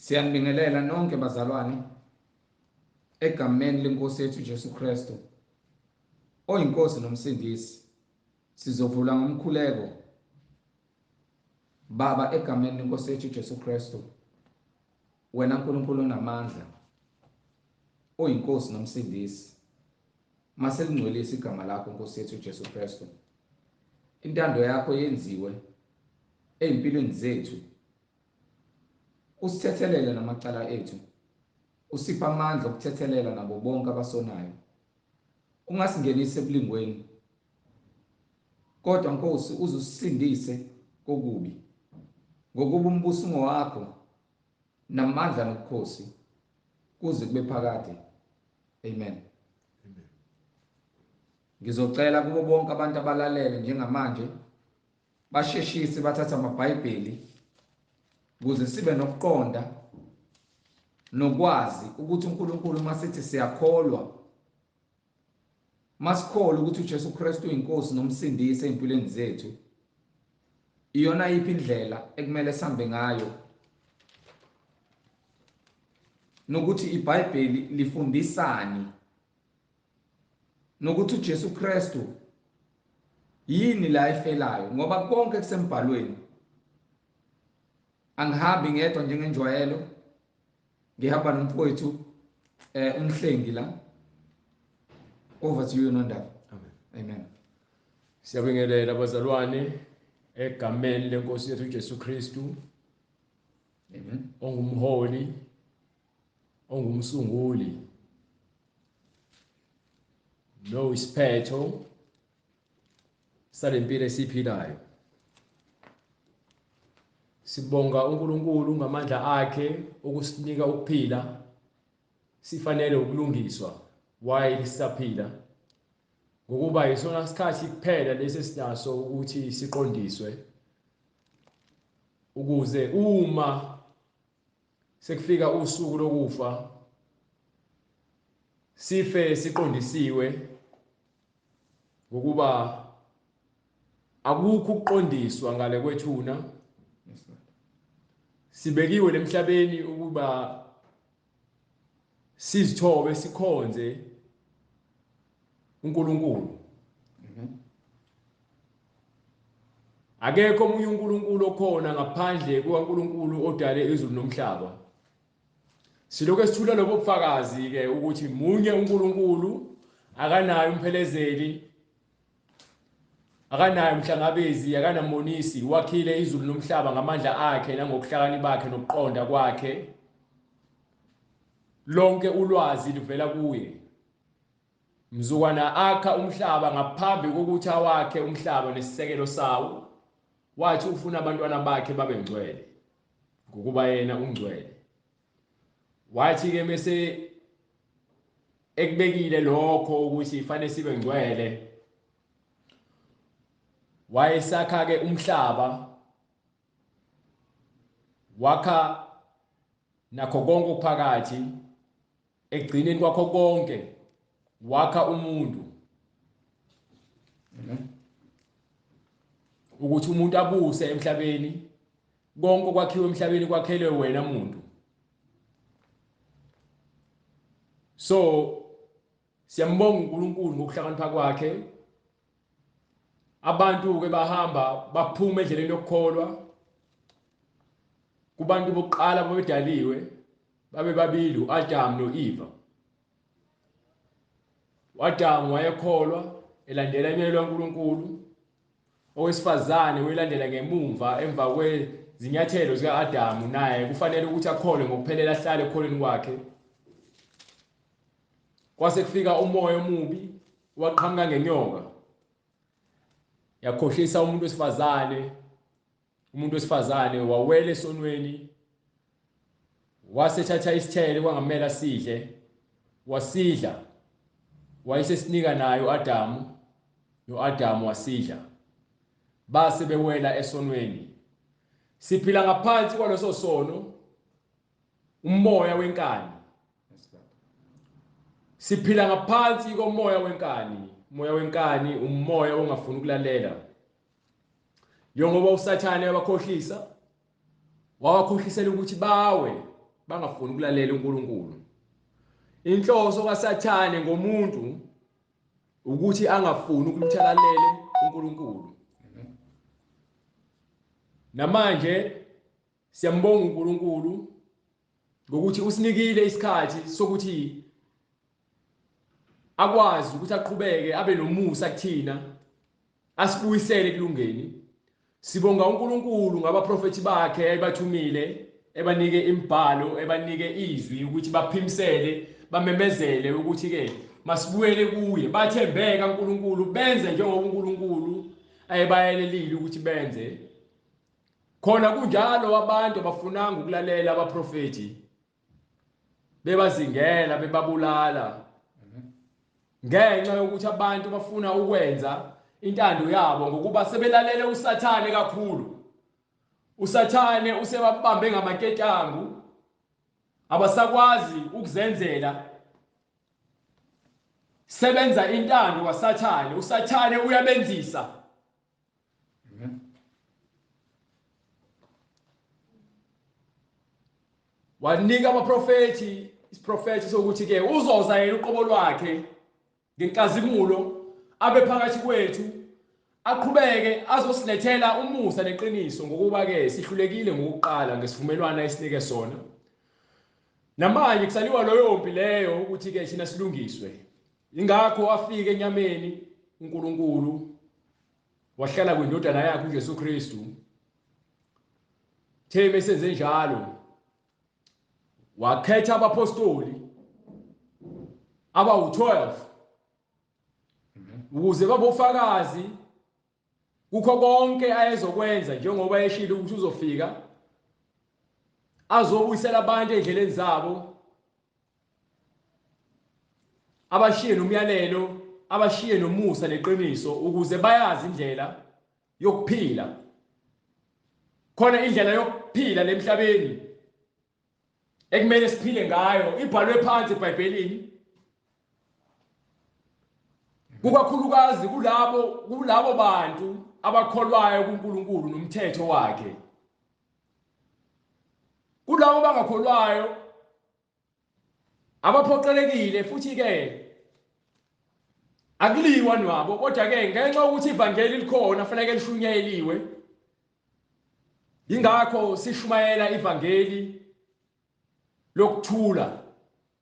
Siyanibingelela nonke bazalwane egameni lenkosi yethu Jesu Kristu oyinkosi nomsindisi. Sizovula ngomkhuleko Baba egameni lenkosi yethu Jesu Kristu, wena uNkulunkulu onamandla, oyinkosi nomsindisi. Maselingcwelisa igama lakho Nkosi yethu Jesu Kristu. Intando yakho yenziwe ezimpilweni zethu. Usithethelele namacala ethu. Usipha amandla okuthethelela nabo bonke abasonayo. Ungasingenise ebulingweni, kodwa Nkosi uzusindise kokubi. Ngokuba umbuso ngowakho namandla nobukhosi kuze kube phakade. Amen. Ngizocela kubo bonke abantu abalalele njengamanje basheshise bathatha amabhayibheli ukuze sibe nokuqonda nokwazi ukuthi uNkulunkulu masithi siyakholwa, masikholwa ukuthi uJesu Kristu uyinkosi nomsindisi empilweni zethu, iyona yiphi indlela ekumele sihambe ngayo, nokuthi iBhayibheli lifundisani, nokuthi uJesu Kristu yini la efelayo, ngoba konke kusembhalweni. Angihambi ngedwa njengenjwayelo, ngihamba nomfowethu umhlengi la. Over to you Nondaba. Amen. Amen. Siyabingelela abazalwane egameni lenkosi yethu Jesu Kristu. Amen. Ongumholi, ongumsunguli, no isiphetho salempilo esiphilayo. Sibonga uNkulunkulu ngamandla akhe ukusinika ukuphila. Sifanele ukulungiswa while sisaphila, ngokuba isona isikhathi kuphela lesi sinaso ukuthi siqondiswe, ukuze uma sekufika usuku lokufa sife siqondisiwe, ngokuba akukho ukuqondiswa ngale kwethuna. Sibekiwe lemhlabeni ukuba sizithobe sikhonze uNkulunkulu. Akekho omunye uNkulunkulu okhona ngaphandle kukaNkulunkulu odale izulu nomhlaba. Silokho sithula lobo bufakazi ke ukuthi munye uNkulunkulu, akanayo umphelezeli, akanayo umhlangabezi, akanamonisi. Wakhile izulu nomhlaba ngamandla akhe nangokuhlakani bakhe nokuqonda kwakhe. Lonke ulwazi livela kuye. Mzukwana akha umhlaba ngaphambi kokuthi awakhe umhlaba nesisekelo sawo. Wathi ufuna abantwana bakhe babe ngcwele ngokuba yena ungcwele. Wathi ke mase ekubekile lokho ukuthi ifanele sibe ngcwele, wayesakha ke umhlaba, wakha nakho konke okuphakathi. Ekugcineni kwakho konke wakha umuntu, ukuthi umuntu abuse emhlabeni. Konke kwakhiwe emhlabeni kwakhelwe wena muntu. So siyambonga uNkulunkulu ngokuhlakanipha kwakhe. Abantu ke bahamba baphuma endleleni yokukholwa. Kubantu bokuqala babedaliwe babe babili, uAdam noEva. uAdam wayekholwa elandela imiyalelo kaNkulunkulu. Owesifazane welandela ngemumva emva kwezinyathelo zikaAdam, naye kufanele ukuthi akholwe ngokuphelela, ahlale ekholweni kwakhe. Kwase kufika umoya omubi waqhamuka ngenyoka, yakhohlisa umuntu wesifazane. Umuntu wesifazane wawela esonweni, wasethatha isithelo kwangamela sidle, wasidla. Wayesesinika nayo uAdam, noAdam wasidla. Base bewela esonweni. Siphila ngaphansi kwaleso sono, umoya wenkani. Siphila ngaphansi komoya wenkani. Umoya wenkani umoya ongafuni ukulalela. Njengoba uSathane wabakhohlisa, wawakhohlisela ukuthi bawe bangafuni ukulalela uNkulunkulu. Inhloso kaSathane ngomuntu ukuthi angafuni ukumthalalele uNkulunkulu. Namanje siyambonga uNkulunkulu ngokuthi usinikile isikhathi sokuthi akwazi ukuthi aqhubeke abe nomusa kuthina, asibuyisele kulungeni. Sibonga uNkulunkulu ngabaprofeti bakhe ayibathumile, ebanike imibhalo, ebanike izwi ukuthi baphimisele, bamemezele ukuthi ke masibuyele kuye. Bathembeka uNkulunkulu, benze njengoba uNkulunkulu ayebayelelile ukuthi benze. Khona kunjalo abantu abafunanga ukulalela abaprofeti, bebazingela, bebabulala, ngenxa yokuthi abantu bafuna ukwenza intando yabo ngokuba sebelalele uSathane kakhulu. uSathane usebabambe ngamaketangu, abasakwazi ukuzenzela, sebenza intando kaSathane. uSathane uyabenzisa. Wanika abaprofeti isiprofethi sokuthi ke uzoza yena uqobo lwakhe ngenkazimulo, abe phakathi kwethu, aqhubeke azosilethela umusa neqiniso, ngokuba ke sihlulekile ngokuqala ngesivumelwano esinike sona. Namanje kusaliwa loyo mpi leyo ukuthi ke thina silungiswe. Ingakho afika enyameni uNkulunkulu, wahlala kwindodana yakhe uJesu Kristu. Theme senze njalo, wakhetha abapostoli abawu-12 ukuze babofakazi kukho konke ayezokwenza, njengoba eshilo ukuthi uzofika azobuyisela abantu endleleni zabo, abashiye nomyalelo, abashiye nomusa neqiniso, ukuze bayazi indlela yokuphila. Khona indlela yokuphila lemhlabeni ekumele siphile ngayo, ibhalwe phansi eBhayibhelini, kukakhulukazi kulabo bantu abakholwayo kuNkulunkulu nomthetho wakhe. Kulabo bangakholwayo abaphoqelekile futhi ke akuliwa nabo, kodwa ke ngenxa yokuthi ivangeli likhona fanele lishunyayeliwe. Ingakho sishumayela ivangeli lokuthula,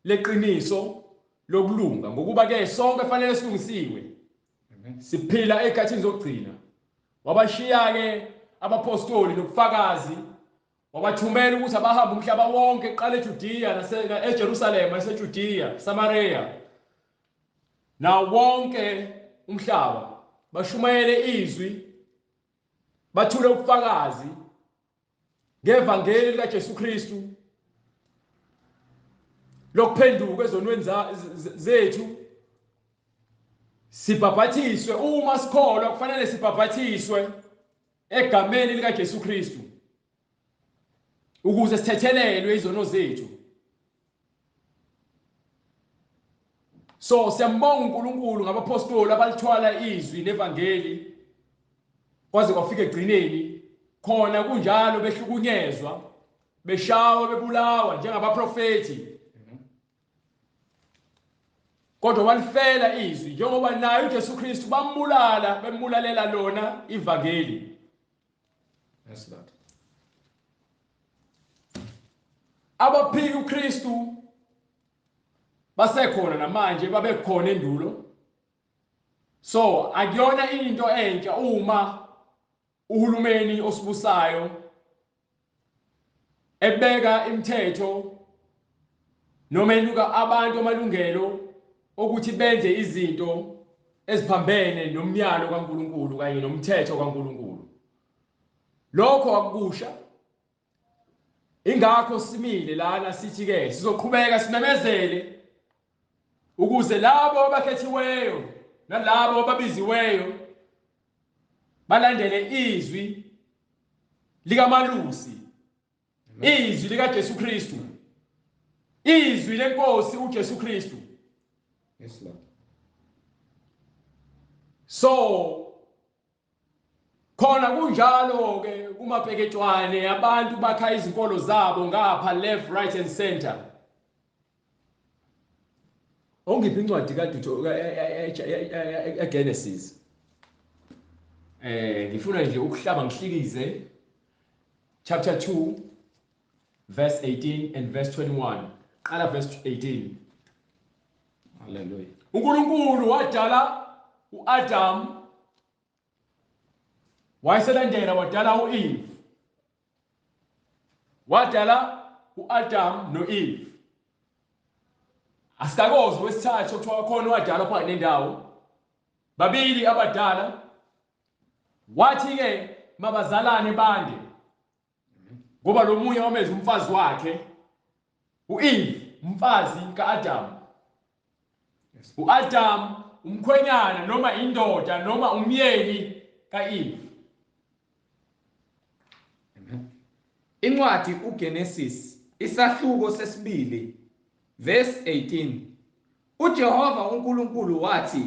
leqiniso, lokulunga, ngokuba ke sonke fanele silungisiwe. Siphila egathini zokugcina. Wabashiya ke abapostoli nobufakazi, wabathumela ukuthi abahambe umhlaba wonke, eqala eJudiya eJerusalema, naseJudiya, Samaria, nawo wonke umhlaba, bashumayele izwi, bathule ubufakazi ngevangeli likaJesu Kristu lokuphenduka ezonweni zethu. Sibhabhathiswe. Uma sikholwa kufanele sibhabhathiswe egameni likaJesu Kristu ukuze sithethelelwe izono zethu. So siyambonga uNkulunkulu ngabapostoli abalithwala izwi nevangeli kwaze kwafika egcineni. Khona kunjalo behlukunyezwa, beshawa, bebulawa njengabaprofeti, kodwa walifela izwi, njengoba naye uJesu Kristu bambulala, bembulalela lona ivangeli. Yes, Lord. Abaphiki uKristu basekhona namanje, babekhona endulo. So akuyona into entsha uma uhulumeni osibusayo ebeka imithetho noma enuka abantu amalungelo ukuthi benze izinto eziphambene nomyalo kaNkulunkulu kanye nomthetho kaNkulunkulu. Lokho akukusha. Ingakho simile lana sithi ke sizoqhubeka simemezele ukuze labo abakhethiweyo nalabo ababiziweyo balandele izwi likaMalusi, izwi likaJesu Kristu, izwi lenkosi uJesu Kristu. Yes, Lord. So khona kunjalo ke kumabheketshwane abantu bakha izinkolo zabo ngapha left, right and center. Ongiphi incwadi kaGenesis? Ngifuna nje ukuhlaba ngihlikize chapter 2 verse 18 and verse 21. Qala verse 18. Hallelujah. uNkulunkulu wadala uAdam, wayeselandela wadala uEve. Wadala uAdam noEve. Asikakoze wesithathu kuthiwa khona wadala phakathi nendawo. Babili abadala. Wathi ke mabazalane bande. Ngoba lo munye wamenza umfazi wakhe uEve, umfazi kaAdam. uAdam umkhwenyana noma indoda noma umyeni kaEve. Incwadi uGenesis isahluko sesibili verse 18. uJehova uNkulunkulu wathi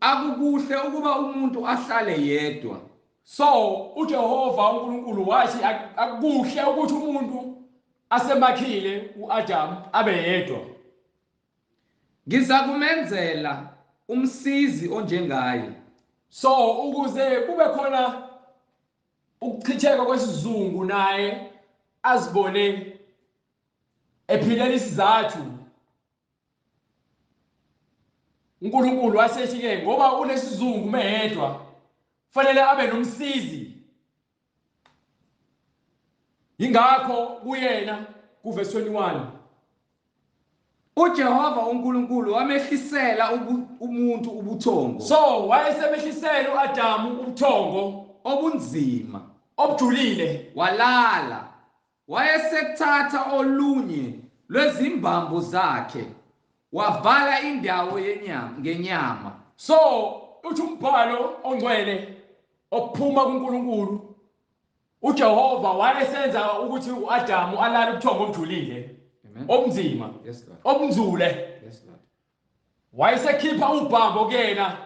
akukuhle ukuba umuntu ahlale yedwa. So uJehova uNkulunkulu wathi akukuhle ukuthi umuntu asemakhile uAdam abe yedwa. Ngizakumenzela umsizi onjengaye. So ukuze kube khona ukuchitheka kwesizungu naye azibone ephilela isizathu. uNkulunkulu wasethi ke ngoba unesizungu mehedwa fanele abe nomsizi. Ingakho kuyena kuverse 21 uJehova uNkulunkulu wamehlisela umuntu ubuthongo. So wayesemehlisela uAdam ubuthongo obunzima obujulile. walala. Wayesethatha olunye lwezimbambo zakhe wavala indawo ngenyama. So uthi umbhalo ongcwele okuphuma kuNkulunkulu uJehova wayesenza ukuthi uAdam alale ubuthongo obujulile obunzima obunzule. Yes Lord. Wayesekhipha ubhambo kuyena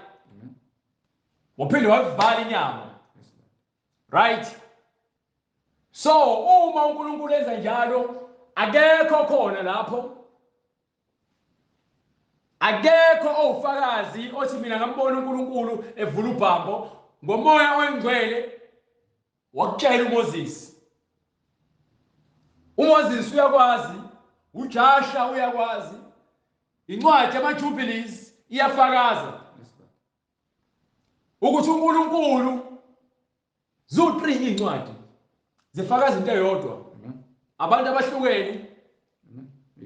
waphinde wavala inyama. Right? So uma uNkulunkulu enza njalo akekho khona lapho, akekho owufakazi othi mina ngambona uNkulunkulu evula ubhambo ngomoya oyingcwele wakutshela uMoses. uMoses uyakwazi, uJoshua uyakwazi, incwadi yamaJubilees iyafakaza ukuthi uNkulunkulu zu3 incwadi zifakaza into eyodwa. Abantu abahlukene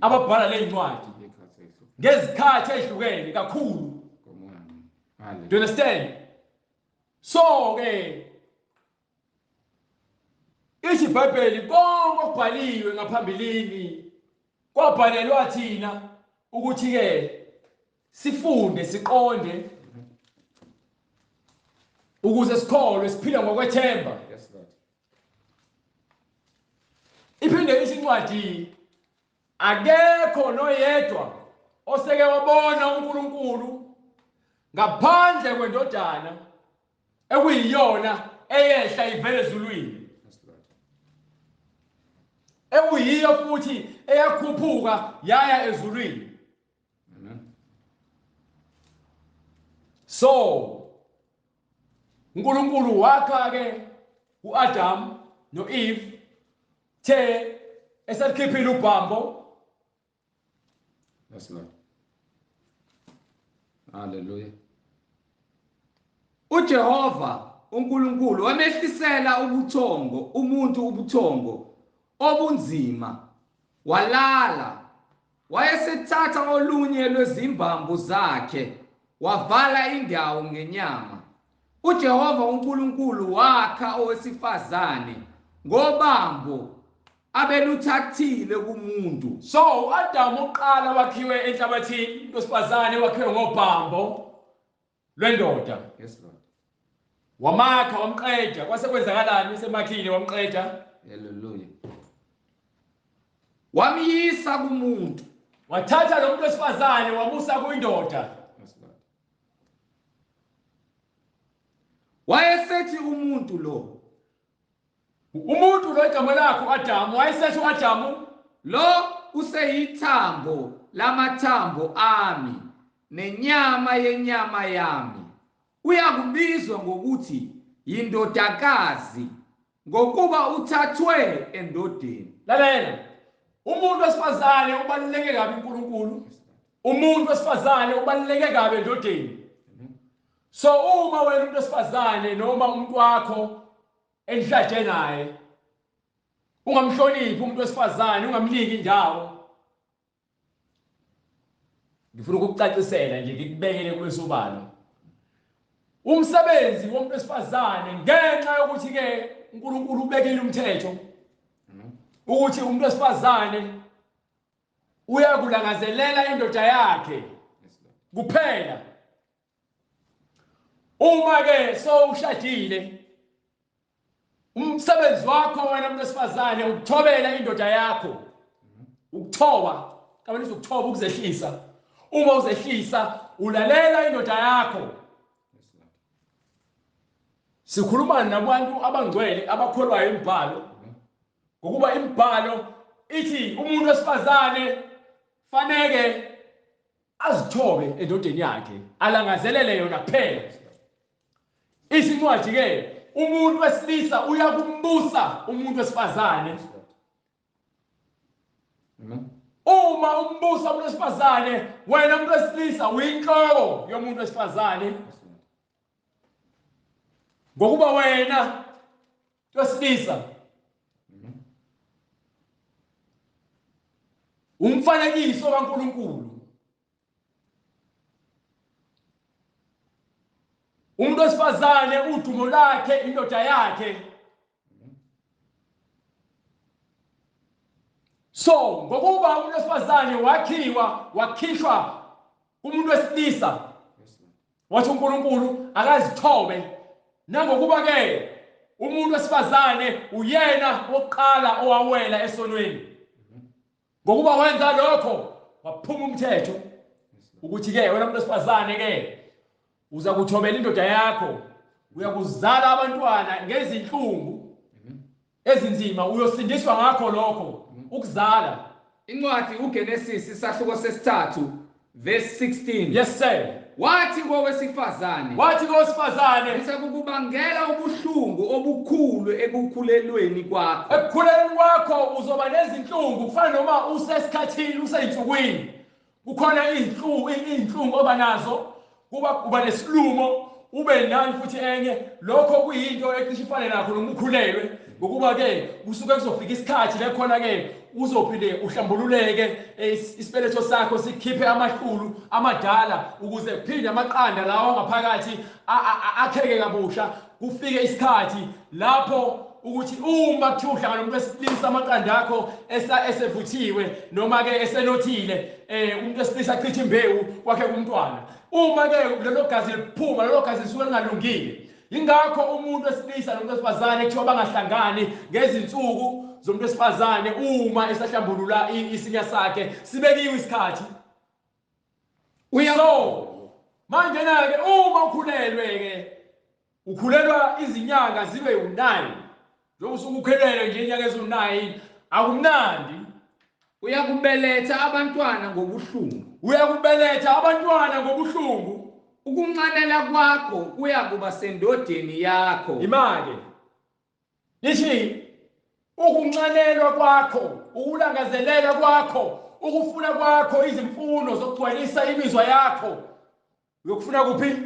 ababhala le incwadi ngezikhathi ezihlukene kakhulu. Do you understand? So ke ithi iBhayibheli konke okubhaliwe ngaphambilini kwabhalelwa thina ukuthi ke sifunde siqonde ukuze sikholwe siphile ngokwethemba. Yes Lord. Iphinde ithi incwadi akekho noyedwa oseke wabona uNkulunkulu ngaphandle kwendodana ekuyiyona eyehla ivele ezulwini. Yes Lord. Ekuyiyo futhi eyakhuphuka yaya ezulwini. Amen. So uNkulunkulu wakha ke uAdam noEve the esalikhiphile ubhambo. Yes Lord. Hallelujah. uJehova uNkulunkulu wamehlisela umuntu ubuthongo obunzima walala. Wayesethatha olunye lwezimbambo zakhe wavala indawo ngenyama. uJehova uNkulunkulu wakha owesifazane ngobambo abeluthathile kumuntu. So uAdam uqala wakhiwe enhlabathini, uwesifazane wakhiwe ngobhambo lwendoda. Yes Lord. Wamakha wamqeda, kwase kwenzakalani esemakhile wamqeda? Hallelujah. Wamyisa kumuntu. Wathatha lo muntu wesifazane wamusa kuyindoda. Yes Lord. wayesethi umuntu lo igama lakho Adamu, wayesethi uAdamu, lo useyithambo lamathambo ami nenyama yenyama yami, uyakubizwa ngokuthi yindodakazi ngokuba uthathwe endodeni. Lalela, umuntu wesifazane ubaluleke kabi uNkulunkulu. Umuntu wesifazane ubaluleke kabi endodeni. So uma wena umuntu wesifazane noma umuntu wakho enhlaje naye, ungamhloniphi umuntu wesifazane, ungamniki indawo, ngifuna ukukucacisela nje ngikubekele kwesobala. Umsebenzi womuntu wesifazane ngenxa yokuthi ke uNkulunkulu ubekile umthetho ukuthi umuntu wesifazane uyakulangazelela indoda yakhe kuphela. Uma ke so ushadile, umsebenzi wakho wena umuntu wesifazane ukuthobela indoda yakho. Ukuthoba, kabantu ukuthoba ukuzehlisa. Uma uzehlisa ulalela indoda yakho. Sikhuluma nabantu abangcwele abakholwayo imibhalo ngokuba imibhalo ithi umuntu wesifazane fanele azithobe endodeni yakhe, alangazelele yona kuphela. Isincwadi ke umuntu wesilisa uyakumbusa umuntu wesifazane. Uma umbusa umuntu wesifazane, wena umuntu wesilisa uyinhloko yomuntu wesifazane. Ngokuba wena wesilisa umfanekiso kaNkulunkulu. Umuntu wesifazane udumo lakhe indoda yakhe. So ngokuba umuntu wesifazane wakhishwa kumuntu wesilisa, wathi uNkulunkulu akazithobe. Nangokuba ke umuntu wesifazane uyena oqala owawela esonweni. Ngokuba wenza lokho waphuma umthetho ukuthi ke wena umuntu wesifazane ke uza kuthobela indoda yakho, uyakuzala abantwana ngezinhlungu ezinzima, uyosindiswa ngakho lokho ukuzala. Incwadi uGenesis isahluko sesithathu verse 16. Yes sir. Wathi ngowesifazane ngisakubangela ubuhlungu obukhulu ekukhulelweni kwakho. Ekukhulelweni kwakho uzoba nezinhlungu, kufana noma usesikhathini useyinsukwini. Kukhona izinhlungu oba nazo, kuba nesilumo, ube nani futhi enye. Lokho kuyinto ecishe ifane nakho noma ukhulelwe, ngokuba ke kusuke kuzofika isikhathi la khona ke uzophinde uhlambululeke, isibeletho sakho sikhiphe amahlulu amadala ukuze kuphinde amaqanda lawo ngaphakathi akheke kabusha. Kufike isikhathi lapho ukuthi uma kuthiwa uhlangana nomuntu wesilisa amaqanda akho esevuthiwe noma ke esenothile, umuntu wesilisa achitha imbewu kwakhe kumntwana. Uma ke lelo gazi liphuma, lelo gazi lisuke lingalungile. Ingakho umuntu wesilisa nomuntu wesifazane kuthiwa bangahlangani ngezinsuku zomuntu wesifazane uma esahlambulula isinya sakhe, sibekiwe isikhathi. So manje na ke uma ukhulelwe ke ukhulelwa izinyanga zibe u9, njengoba usuke ukhulelwe nje inyanga ezu9 akumnandi. Uyakubeletha abantwana ngobuhlungu. Ukunxanela kwakho kuyakuba sendodeni yakho. Imake lithi ukunxanelwa kwakho, ukulangazelela kwakho, ukufuna kwakho izimfuno zokugcwalisa imizwa yakho, uyokufuna kuphi?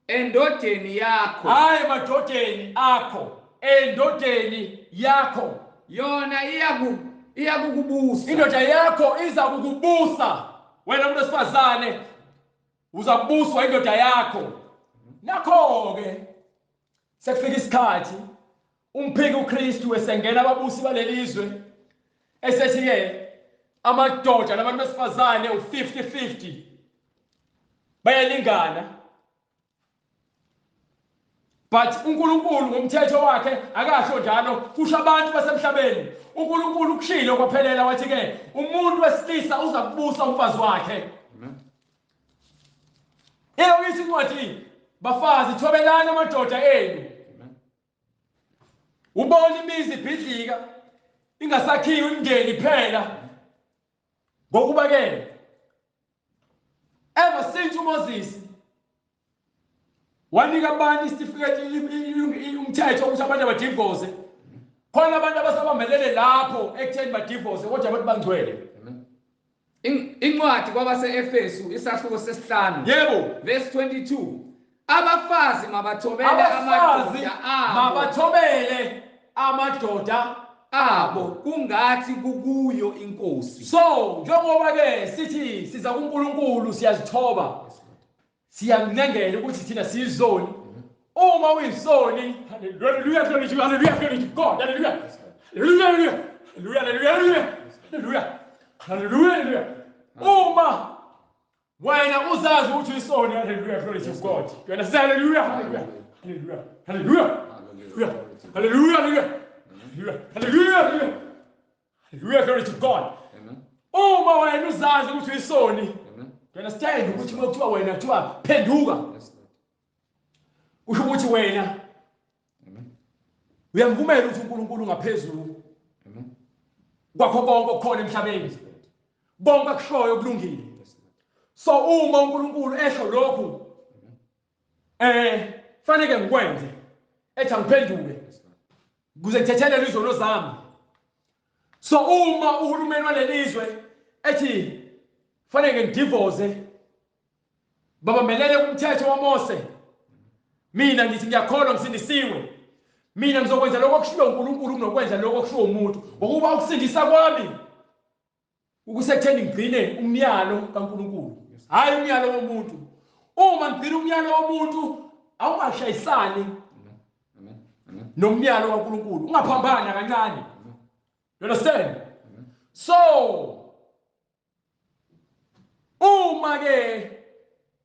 Endodeni yakho. Hayi emadodeni akho, endodeni yakho. Yona iyakukubusa. Indoda yakho iza kukubusa. Wena umuntu wesifazane uza kubuswa indoda yakho. Nakho ke sekufika isikhathi umphiki uKristu esengena ababusi balelizwe esethi ke amadoda nabantu besifazane u50-50 bayalingana. But uNkulunkulu ngomthetho wakhe akasho njalo, kusho abantu basemhlabeni. uNkulunkulu ukushilo kwaphelela wathi ke umuntu wesilisa uza kubusa umfazi wakhe. Isincwadi bafazi thobelana amadoda enu. Ubona imizi ibhidlika ingasakhiwe imndeni phela. Ngokuba ke ever since uMoses wanika abantu isitifiketi umthetho ukuthi abantu abadivorce, khona abantu abasabambelele lapho ekutheni badivorce kodwa abantu bangcwele. Incwadi kwabase-Efesu isahluko sesihlanu, Yebo, verse 22, abafazi mabathobele amadoda abo kungathi kukuyo inkosi. So njengoba ke sithi siza kuNkulunkulu siyazithoba, siyamnengela ukuthi thina siyizoni. Uma uyisoni, hallelujah, glory to God, hallelujah, hallelujah, hallelujah, hallelujah, hallelujah. Uma wena uzazi ukuthi uyisoni, hallelujah, glory to God. You understand? Hallelujah, hallelujah, hallelujah, hallelujah, hallelujah, hallelujah. Hallelujah, hallelujah, glory to God. Uma wena uzazi ukuthi uyisoni, you understand ukuthi uma kuthiwa wena kuthiwa phenduka, usho ukuthi wena uyamvumela ukuthi uNkulunkulu ngaphezulu kwakho konke okukhona emhlabeni, konke akushoyo okulungile. So uma uNkulunkulu esho lokhu, fanele ngikwenze, ethi angiphenduke kuze ngithethelele izono zami. So uma uhulumeni walelizwe ethi fanele ngidivorce, babambelele kumthetho waMose, mina ngithi ngiyakholwa ngisindisiwe, mina ngizokwenza lokho okushiwo uNkulunkulu kunokwenza lokho okushiwo umuntu, ngokuba ukusindisa kwami ukusekutheni ngigcine umyalo kaNkulunkulu, hayi umyalo womuntu. Uma ngigcina umyalo womuntu awungashayisani nomyalo kaNkulunkulu, ungaphambana kancane. You understand? So uma ke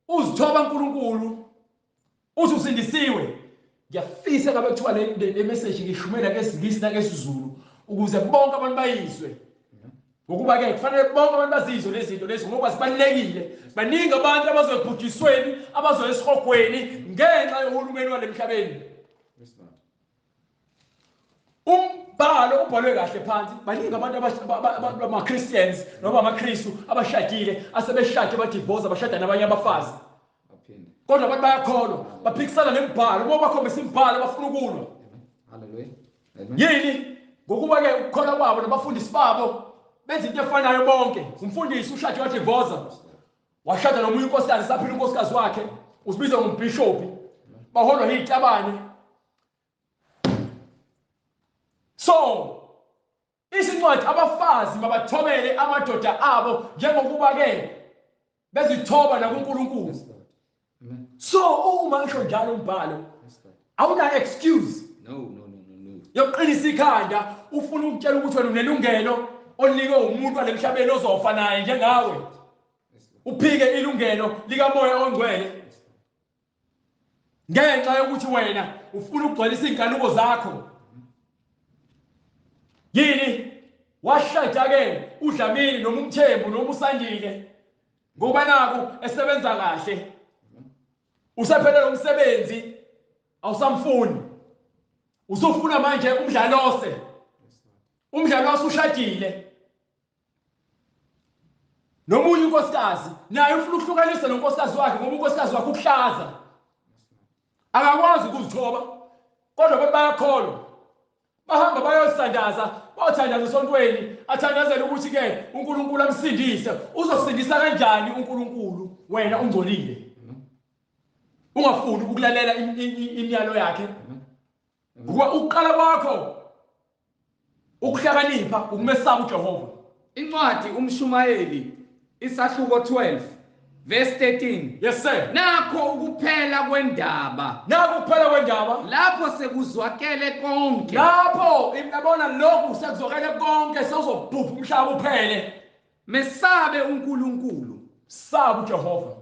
uzithoba uNkulunkulu uthi usindisiwe, ngiyafisa ngabe kuthiwa le message ngishumela ngesingisi nangesizulu ukuze bonke abantu bayizwe. Ngokuba ke kufanele bonke abantu bazizwe lezi zinto lezi ngoba sibalekile. Baningi abantu abazoyibhujisweni, abazoyesihogweni ngenxa yohulumeni walemhlabeni. Umbhalo ubhalwe kahle phansi, baningi abantu ama-Christians noma amaKristu abashadile asebeshade badivorce, bashada nabanye abafazi. Kodwa abantu bayakholwa, baphikisana nemibhalo, uma bakhombisa imibhalo bafuna ukulwa. Hallelujah. Yini? Ngokuba ke ukukholwa kwabo nabafundisi babo benza into efanayo bonke. Umfundisi ushade wadivorce, washada nomunye unkosikazi, saphila unkosikazi wakhe, usibiza ngombhishophi, baholwa yitabane. So isincwadi abafazi mabathobele amadoda abo njengokuba ke bezithoba nakuNkulunkulu. So uma isho njalo umbhalo awuna excuse. No. Yokuqinisa ikhanda ufuna ukutshela ukuthi wena unelungelo onikwe umuntu walemhlabeni ozofa naye njengawe. Uphike ilungelo likamoya ongcwele ngenxa yokuthi wena ufuna ukugcwalisa inkanuko zakho. Yini? Washada ke uDlamini noma uMthembu noma uSandile ngoba naku esebenza kahle. Usephelele umsebenzi awusamfuni. Usufuna manje umdlalose. Umdlalose ushadile. Nomunye unkosikazi naye ufuna ukuhlukanisa nonkosikazi wakhe ngoba unkosikazi wakhe ukuhlaza. Akakwazi ukuzithoba. Kodwa abantu bayakholwa. Bahamba bayosandaza, bayothandaza esontweni, athandazele ukuthi ke uNkulunkulu amsindise. Uzosindisa kanjani uNkulunkulu wena ungcolile? Ungafuni ukulalela imiyalo yakhe. Ngoba ukuqala kwakho ukuhlakanipha ukumesaba uJehova. Incwadi Intshumayelo isahluko 12 verse 13. Yes sir. Nakho ukuphela kwendaba. Nakho ukuphela kwendaba. Lapho sekuzwakele konke. Lapho yabona lokhu sekuzwakele konke sewuzobhubha umhlaba uphele. Mesabe uNkulunkulu. Saba uJehova.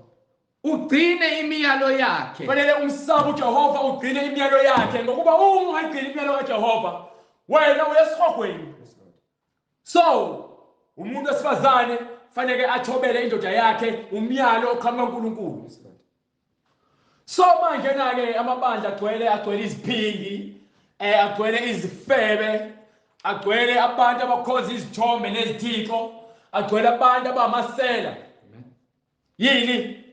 Ugcine imiyalo yakhe. Fanele umsaba uJehova, ugcine imiyalo yakhe ngokuba uma ungagcina imiyalo kaJehova wena uyesihogweni. So umuntu wesifazane fanele athobele indoda yakhe umyalo oqhamuka kuNkulunkulu. So manje na-ke amabandla agcwele iziphingi, agcwele izifebe, agcwele abantu abakhonza izithombe nezithixo, agcwele abantu abamasela. Yini?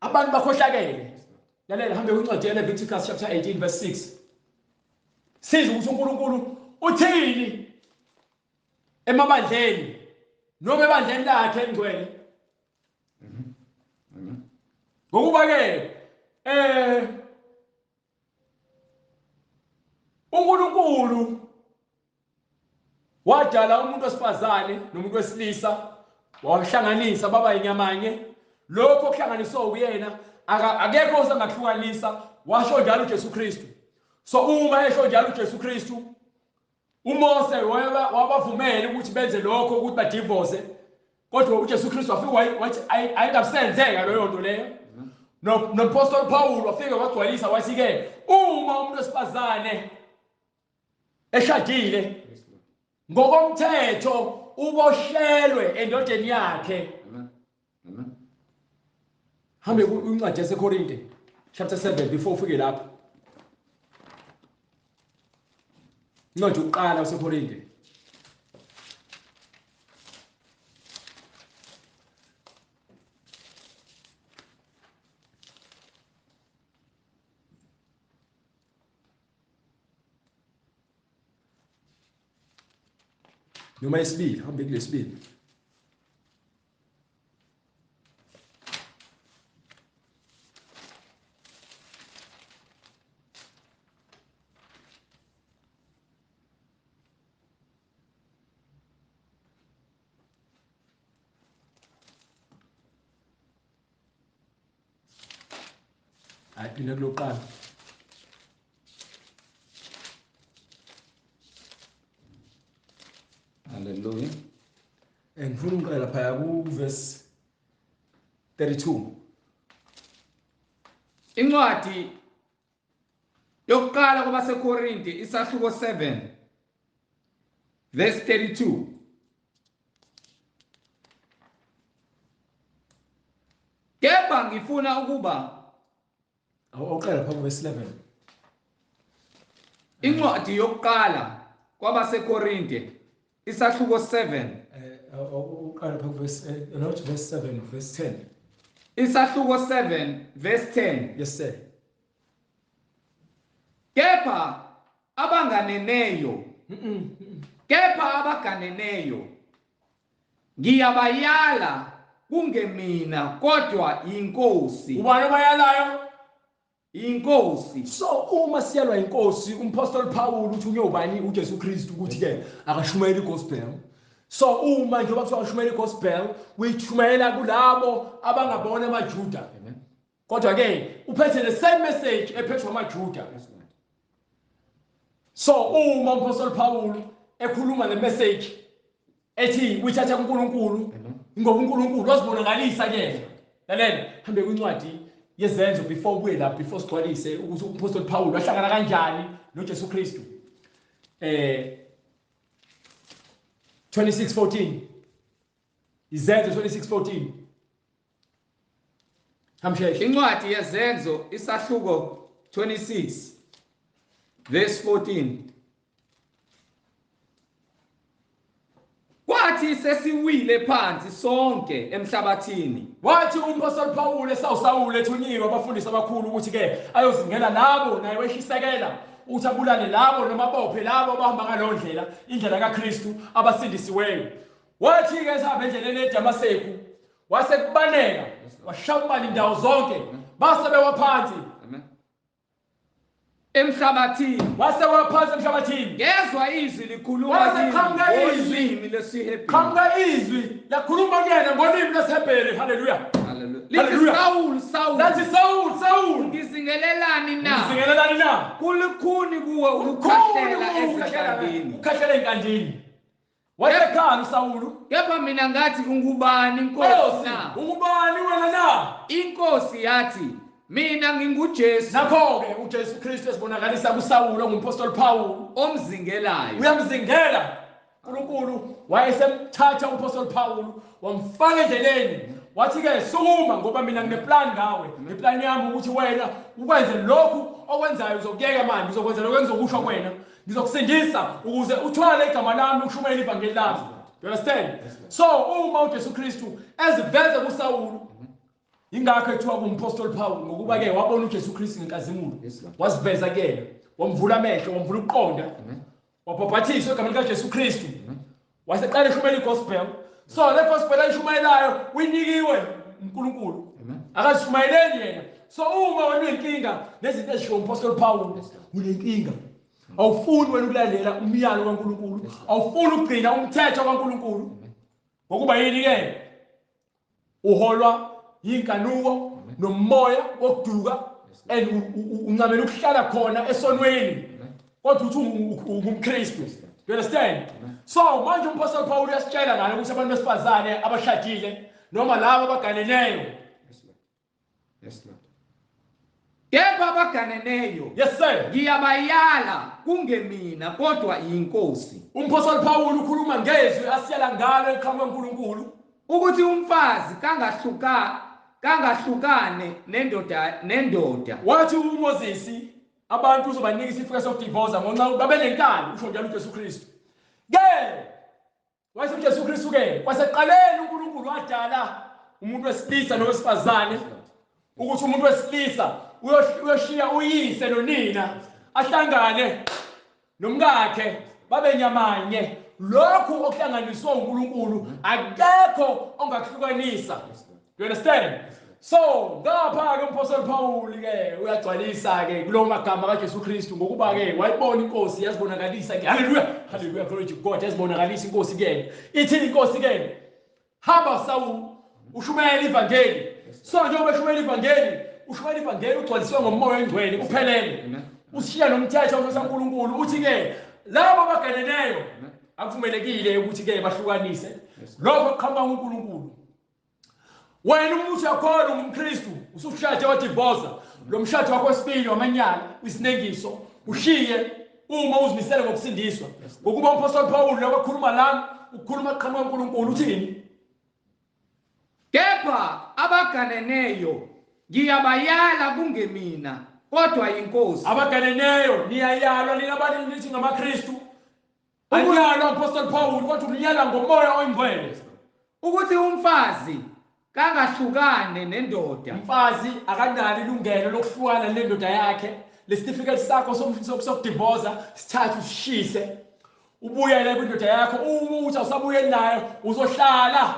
Abantu bakhohlakele. Lalela hambe kwincwadi yeLeviticus chapter 18 verse 6. Siza ukuthi uNkulunkulu uthini emabandleni noma ebandleni lakhe engcwele. Ngokuba ke uNkulunkulu wadala umuntu wesifazane nomuntu wesilisa, wahlanganisa baba inyamanye. Lokho okuhlanganiswa uyena akekho osangahlukanisa, washo njalo uJesu Kristu. So uma esho njalo uJesu Kristu, uMose wabavumela ukuthi benze lokho ukuthi badivorce, kodwa uJesu Kristu wafika wathi ayingasenzeka leyo nto leyo. Noapostoli Paul wafika wagcwalisa wathi ke uma umuntu wesifazane eshadile ngokomthetho uboshelwe endodeni yakhe. Hambe kwincwadi yaseKorinte chapter 7 before ufike lapho. Incwadi yokuqala yaseKorinte. Noma yesibili, hambe kulesibili. Ayiphinda kuloqala. Hallelujah. Ngifuna ukuqala phaya ku verse 32. Incwadi yokuqala kwabaseKorinte isahluko 7 verse 32. Kepha ngifuna ukuba Awuqala phambi verse 11. Incwadi yokuqala kwabaseKorinte isahluko 7 Awuqala phambi verse not verse 7 verse 10. Isahluko 7 verse 10. Yes sir. Kepha abanganeneyo ngiyabayala kungemina kodwa inkosi. Ubani obayalayo? Inkosi. So uma siyalwa inkosi, umpostoli Paul uthi uyobani uJesu Kristu ukuthi ke akashumayela igospel. So uma nje bakuthiwa akashumayela igospel, uyishumayela kulabo abangabona amaJuda. Kodwa ke uphethe the same message ephethwe amaJuda. So uma umpostoli Paul ekhuluma le message ethi uyithatha kuNkulunkulu, ngoba uNkulunkulu wasibonakalisa ke. Lalela hambe kwincwadi yezenzo before ubuye lapho before sigcwalise ukuthi umpostoli Paul wahlangana kanjani noJesu Kristu. 26:14. Izenzo 26:14. Hamsheshe. Incwadi yezenzo isahluko 26 verse 14. Kwathi sesiwile phansi sonke emhlabathini. Wathi umpostoli Paul esawusawule ethunyiwe abafundisi abakhulu ukuthi ke ayozingela labo naye wehlisekela ukuthi abulale labo noma bophe labo abahamba ngalowo ndlela, indlela kaKristu abasindisiweyo. Wathi ke esahamba endleleni eDamaseko wasekubaneka washambala indawo zonke base bewaphansi Emhlabathini. Wase waphansi emhlabathini. Ngezwa izwi likhuluma ngolimi lwesiHebheru. Qhamuka izwi lakhuluma kuyena ngolimi lwesiHebheru. Hallelujah. Lithi Saul, Saul. Lathi Saul, Saul. Ngizingelelani na? Ngizingelelani na? Kulukhuni kuwe ukukhahlela ezinkandini. Ukhahlela enkandini. Wayekhanga uSawulu. Kepha mina ngathi ungubani inkosi na? Ungubani wena na? Inkosi yathi mina nginguJesu. Nakho-ke uJesu Kristu esibonakalisa kuSawulu ongumpostoli Paul omzingelayo. Uyamzingela. uNkulunkulu wayesemthatha umpostoli Paul wamfaka endleleni wathi ke sukuma ngoba mina ngine-plan ngawe. I-plan yami ukuthi wena ukwenze lokhu okwenzayo uzokuyeka manje, uzokwenza lokho engizokusho kuwena. Ngizokusindisa ukuze uthwale igama lami ushumayele ivangeli lami. You understand? So uma uJesu Kristu eziveze kuSawulu, ingakho ethiwa kuMpostoli Paul ngokuba ke wabona uJesu Kristu ngenkazimulo. Wasiveza kuyena, wamvula amehlo, wamvula ukuqonda. Wabhaphathizwa egameni likaJesu Kristu. Waseqala eshumayela igospel. So le gospel ayishumayelayo uyinikiwe uNkulunkulu. Akashumayeleni yena. So uma wena unenkinga nezinto ezisho uMpostoli Paul, unenkinga. Awufuni wena ukulalela umyalo kaNkulunkulu, awufuni ukugcina umthetho kaNkulunkulu. Ngokuba yini ke? Uholwa yinkanuko nomoya wokuduka uncamela ukuhlala khona esonweni. Kodwa uthi ungumKristu. You understand? So manje uMpostoli Paul uyasitshela ngalo ukuthi abantu besifazane abashadile noma labo abaganeneyo. Yes Lord. Kepha abaganeneyo, Yes sir. ngiyabayala kungemina kodwa iNkosi. uMpostoli Paul ukhuluma ngezwi asiyala ngalo eqhamuka kaNkulunkulu Ukuthi umfazi kangahlukane nendoda. wathi uMoses abantu uzobanika isifo of divorce ngonxa babe nenkani usho njalo uJesu Kristu. Ke wathi uJesu Kristu ke kwaseqaleni uNkulunkulu wadala umuntu wesilisa nowesifazane ukuthi umuntu wesilisa uyoshiya uyise nonina ahlangane nomkakhe babe nyamanye. Lokhu okuhlanganiswa uNkulunkulu akekho ongakuhlukanisa. You understand? So ngapha ke uMpostoli Paul ke uyagcwalisa ke kulo magama kaJesu Kristu ngokuba ke wayibona iNkosi yazibonakalisa ke. Hallelujah. Hallelujah. Glory to God. Yazibonakalisa iNkosi ke. Ithi iNkosi ke hamba Sawulu ushumayela ivangeli. So njengoba ushumayela ivangeli, ushumayela ivangeli ugcwaliswe ngomoya oyingcwele kuphelele. Ushiya nomthetho kaNkulunkulu uthi ke labo abaganeneyo akuvumelekile ukuthi ke bahlukanise lokho okuqhamuka kuNkulunkulu. Wena umuntu yakholwa ungumKristu usushade wadivorce lo mshado wakho wesibili wamanyala isinengiso ushiye uma uzimisele ngokusindiswa ngokuba uMpostoli Paul lokho akhuluma lana ukukhuluma aqhamuka kuNkulunkulu uthini? Kepha abaganeneyo ngiyabayala kungemina kodwa iNkosi. Abaganeneyo niyayalwa ninabantu nithi ngamaKristu. Aniyalwa uMpostoli Paul kodwa unyala ngomoya oyingcwele ukuthi umfazi kangahlukane nendoda. Umfazi akanalo ilungelo lokuhlukana nendoda yakhe. Lesitifiketi sakho sokudivorce sithatha usishise ubuyele kwindoda yakho. Uma uthi awusabuyeli nayo uzohlala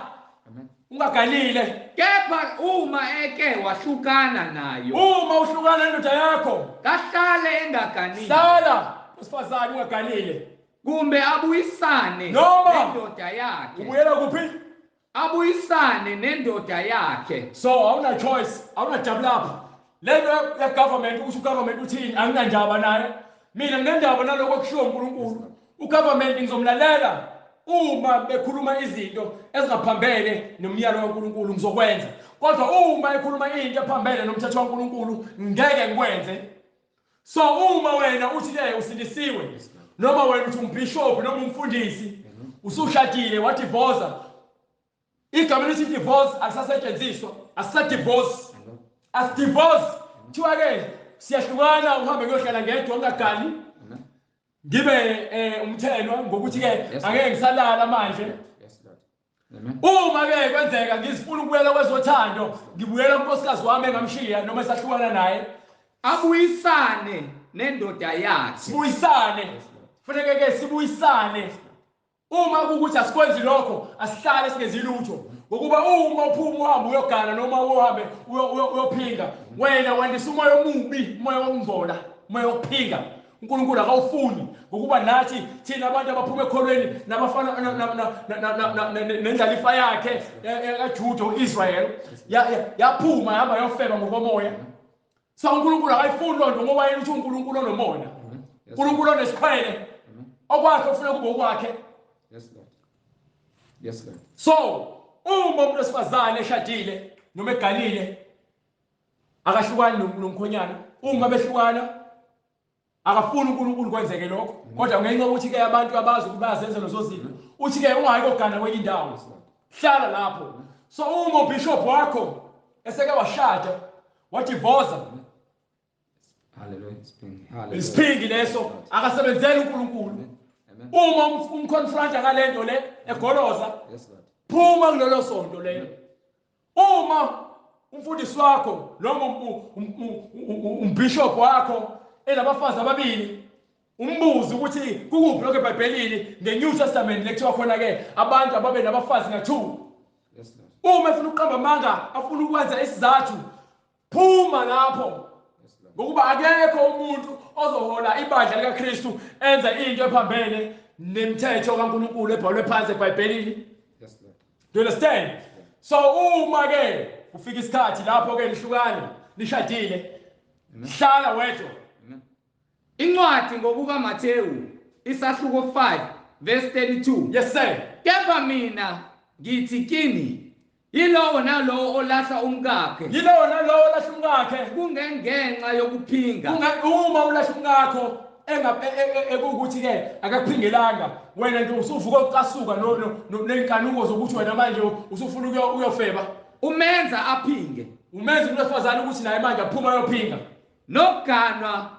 ungaganile. Kepha uma eke wahlukana nayo, Uma uhlukana nendoda yakho kahlale engaganile. hlala usifazane ungaganile. Kumbe abuyisane Noma nendoda yakhe. ubuyela kuphi? Abuyisane nendoda yakhe. So awuna choice, awuna double up. Lento ya government ukuthi ugovernment uthini anginandaba nayo. Mina nginendaba naloko okushiwo uNkulunkulu. Ugovernment ngizomlalela uma bekhuluma izinto ezingaphambene nomyalo kaNkulunkulu ngizokwenza. Kodwa uma ekhuluma into ephambene nomthetho kaNkulunkulu ngeke ngikwenze. So uma wena uthi ke usindisiwe noma wena uthi umbishop noma umfundisi usushadile wadivorce, igama lithi divorce alisasetshenziswa, asisadivorce. Asidivorce thiwa ke siyahlukana uhambe kuyohlala ngedwa ungagali. Ngibe umthenwa ngokuthi ke angeke ngisalala manje. Uma ke kwenzeka ngizifuna ukubuyela kwezothando ngibuyela kunkosikazi wami engamshiya noma esahlukana naye, Abuyisane nendoda yakhe. sibuyisane. Kufanele ke sibuyisane. Uma ukuthi asikwenzi lokho asihlale singenzi lutho ngokuba uma uphuma uhambe uyogana noma uhambe uyophinga wena wandisa umoya omubi, umoya wokungcola, umoya wokuphinga. uNkulunkulu akawufuni ngokuba nathi thina abantu abaphuma ekholweni nabafana nendlalifa yakhe kaJuda uIsrael yaphuma yahamba yofeba ngokomoya. So uNkulunkulu akayifuni lonto ngoba yena uthi uNkulunkulu onomoya, uNkulunkulu onesikhwele okwakhe ufuna kube okwakhe. Yes Lord. Yes Lord. So uma umuntu wesifazane eshadile noma eganile akahlukani nomkhonyana, uma behlukana akafuni uNkulunkulu kwenzeke lokho, kodwa ngenxa ukuthi ke abantu abazi ukuthi bayazenza lezo zinto uthi ke ungayi kogana kwenye indawo, hlala lapho So uma ubishop wakho eseke washada wadivorce Hallelujah. Hallelujah. isiphingi leso akasebenzeli uNkulunkulu. Uma umconfronta ngalento le egoloza Yes, Lord. phuma kulelo sonto lelo. Uma umfundisi wakho noma umbishop wakho elabafazi ababili umbuzo ukuthi kukuphi lokho eBhayibhelini ngeNew Testament lekuthiwa khona ke abantu ababe nabafazi nga2. Yes, Lord. Uma efuna ukuqamba amanga afuna ukwenza isizathu phuma lapho. Yes, Lord. Ngokuba akekho umuntu ozohola ibandla likaKristu enza into ephambene nemithetho kaNkulunkulu ebhalwe phansi eBhayibhelini. Yes, Lord. Do you understand? So uma ke ufika isikhathi lapho ke lihlukana lishadile hlala wedwa. Amen. Incwadi ngokuka Mateyu isahluko 5 verse 32. Yes sir. Kepha mina ngithi kini yilowo nalowo olahla umkakhe Yilowo nalowo olahla umkakhe kungengenxa yokuphinga uma ulahla umkakho ekuthi ke akakuphingelanga wena nje usuvuka ucasuka nenkanuko zokuthi wena manje usufuna uyofeba umenza aphinge umenza umuntu wesifazane ukuthi naye manje aphuma ayophinga nokuganwa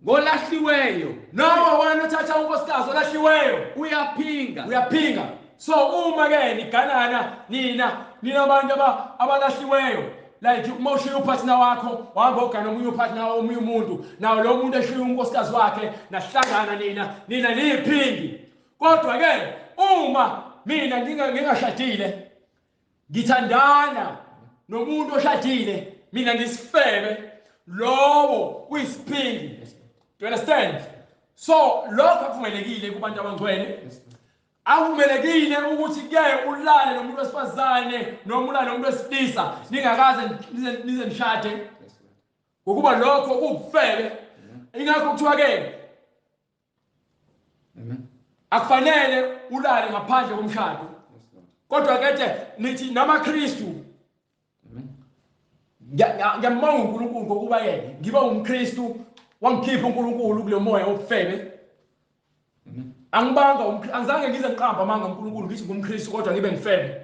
ngolahliweyo nawe wena uthatha unkosikazi olahliweyo uyaphinga. So uma ke niganana nina abantu abalahliweyo like uma ushiya upartner wakho wahamba ogana omunye upartner omunye umuntu nawo lo muntu eshiya unkosikazi wakhe nahlangana nina niyiphingi. Kodwa ke uma mina ngingashadile ngithandana nomuntu oshadile mina ngisifebe lowo uyisiphingi. Do you understand? So lokho akuvumelekile kubantu abangcwele. Akuvumelekile ukuthi ke ulale nomuntu wesifazane noma ulale nomuntu wesilisa ningakaze nize nishade. Ngokuba lokho kubufebe. Ingakho kuthiwa ke Amen. akufanele ulale ngaphandle komshado. Kodwa ke nithi namaKristu ngiyambonga uNkulunkulu ngokuba yena ngiba umKristu wangikhipha uNkulunkulu kule moya obufebe. Angibanga angizange ngize ngiqamba amanga uNkulunkulu ngithi ngumKristu kodwa ngibe ngifebe.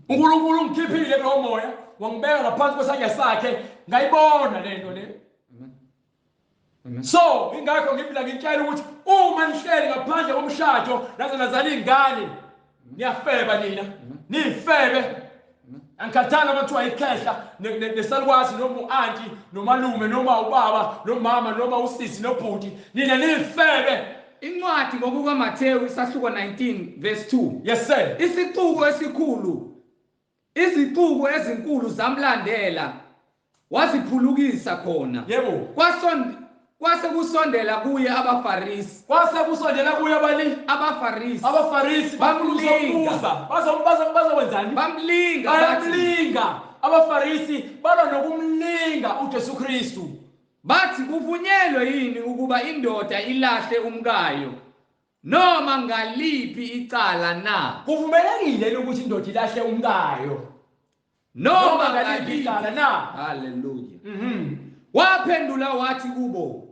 uNkulunkulu ungikhiphile lo moya wangibeka ngaphansi kwesandla sakhe ngayibona lento le. So ingakho ngibila ngitshela ukuthi uma nihleli ngaphandle komshado naze nazala ingane niyafeba nina nifebe. Angikhathanga abathiwa ikhehla nesalukwazi noma uanti nomalume noma ubaba nomama noma usisi nobhuti nina nifebe. Incwadi ngokuka Mateyu isahluko 19 verse 2. Yes sir. Isixuku esikhulu iziquku ezinkulu zamlandela waziphulukisa khona. Yebo. Kwase kusondela kuye abaFarisi. Abafarisi bamlinga bazowenzani? Bamlinga. Abafarisi balwa nokumlinga uJesu Kristu. Bathi kuvunyelwe yini ukuba indoda ilahle umkayo noma ngaliphi icala na? Kuvumelekile ukuthi indoda ilahle umkayo noma ngaliphi icala na? Hallelujah. Waphendula wathi kubo,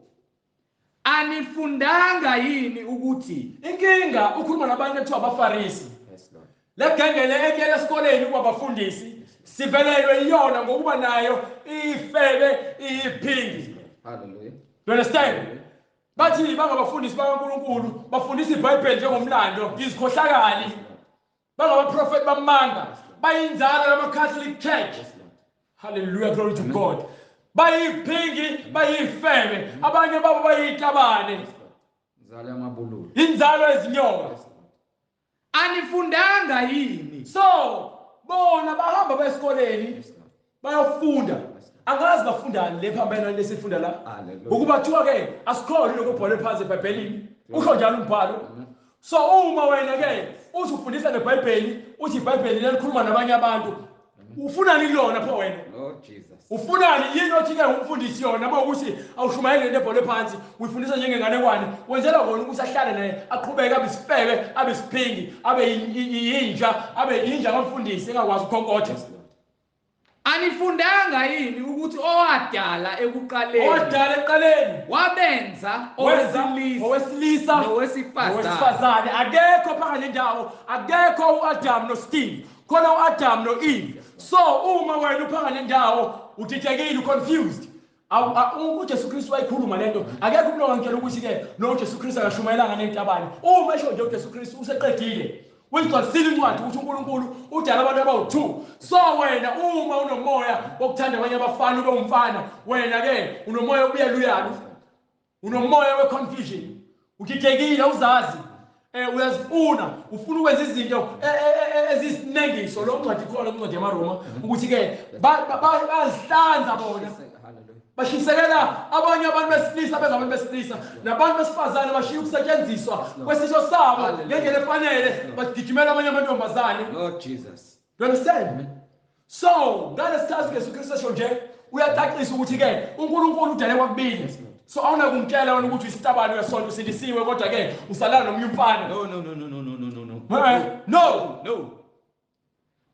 anifundanga yini ukuthi inkinga ukhuluma nabantu ekuthiwa abaFarisi. Yes Lord. Legengele ekuyela esikoleni kuba abafundisi sivelelwe iyona ngokuba nayo ifebe iphingi. Hallelujah. You understand? Bathi bangabafundisi bakaNkulunkulu bafundisa iBhayibheli njengomlando izikhohlakali. Bangabaprofeti bamanga bayinzalo lama-Catholic Church. Hallelujah, glory to God. Bayiphingi bayifebe abanye babo bayitabane Inzalo yamabululu. inzalo ezinyoka. Anifundanga yini? So bona bahamba besikoleni bayofunda. Angazi bafundani le phambene lesifunda la. Ukuba thiwa ke asikholi lokho bhalwe phansi eBhayibhelini. Usho njalo umbhalo. So uma wena ke uthi ufundisa ngeBhayibheli uthi iBhayibheli lelikhuluma nabanye abantu ufunani kulona pho wena? Lord Jesus. Ufunani yini othi ke umfundisi yona ukuthi awushumayele le bhole phansi uyifundisa njengenganekwane wenzela kona ukuthi ahlale naye aqhubeke abe isifebe abe isiphingi abe yinja kamfundisi engakwazi ukhonkotha. Anifundanga yini ukuthi owadala ekuqaleni wabenza owesilisa nowesifazane akekho phakathi nendawo akekho uAdam noSteve khona uAdam noEve. So uma wena uphangane ndawo udidekile confused. uJesu Kristu wayikhuluma lento akekho umuntu ongangitshela ukuthi ke lo Jesu Kristu akashumayelanga nentabani. Uma esho nje uJesu Kristu useqedile. Uyigcwalisile incwadi ukuthi uNkulunkulu udala abantu abawu2. So wena uma unomoya wokuthanda abanye abafana ube umfana, wena ke unomoya obuyeluyalo, unomoya weconfusion, udidekile uzazi, uyazifuna, ufuna ukwenza izinto ezisinengiso. Lo ncwadi khona incwadi yamaRoma ukuthi ke bazihlanza bona, bashisekela abanye abantu besilisa bengabantu besilisa, nabantu besifazane bashiya ukusetshenziswa kwesisho sabo ngendlela efanele, bagijimela abanye amantombazane. Lord Jesus. You understand? So ngalesikhathi uJesu Kristu esho nje uyacacisa ukuthi ke uNkulunkulu udale kwakubili. So awuna kumtshela wena ukuthi isitabane uyasonto usindisiwe kodwa ke usalala nomunye umfana. No.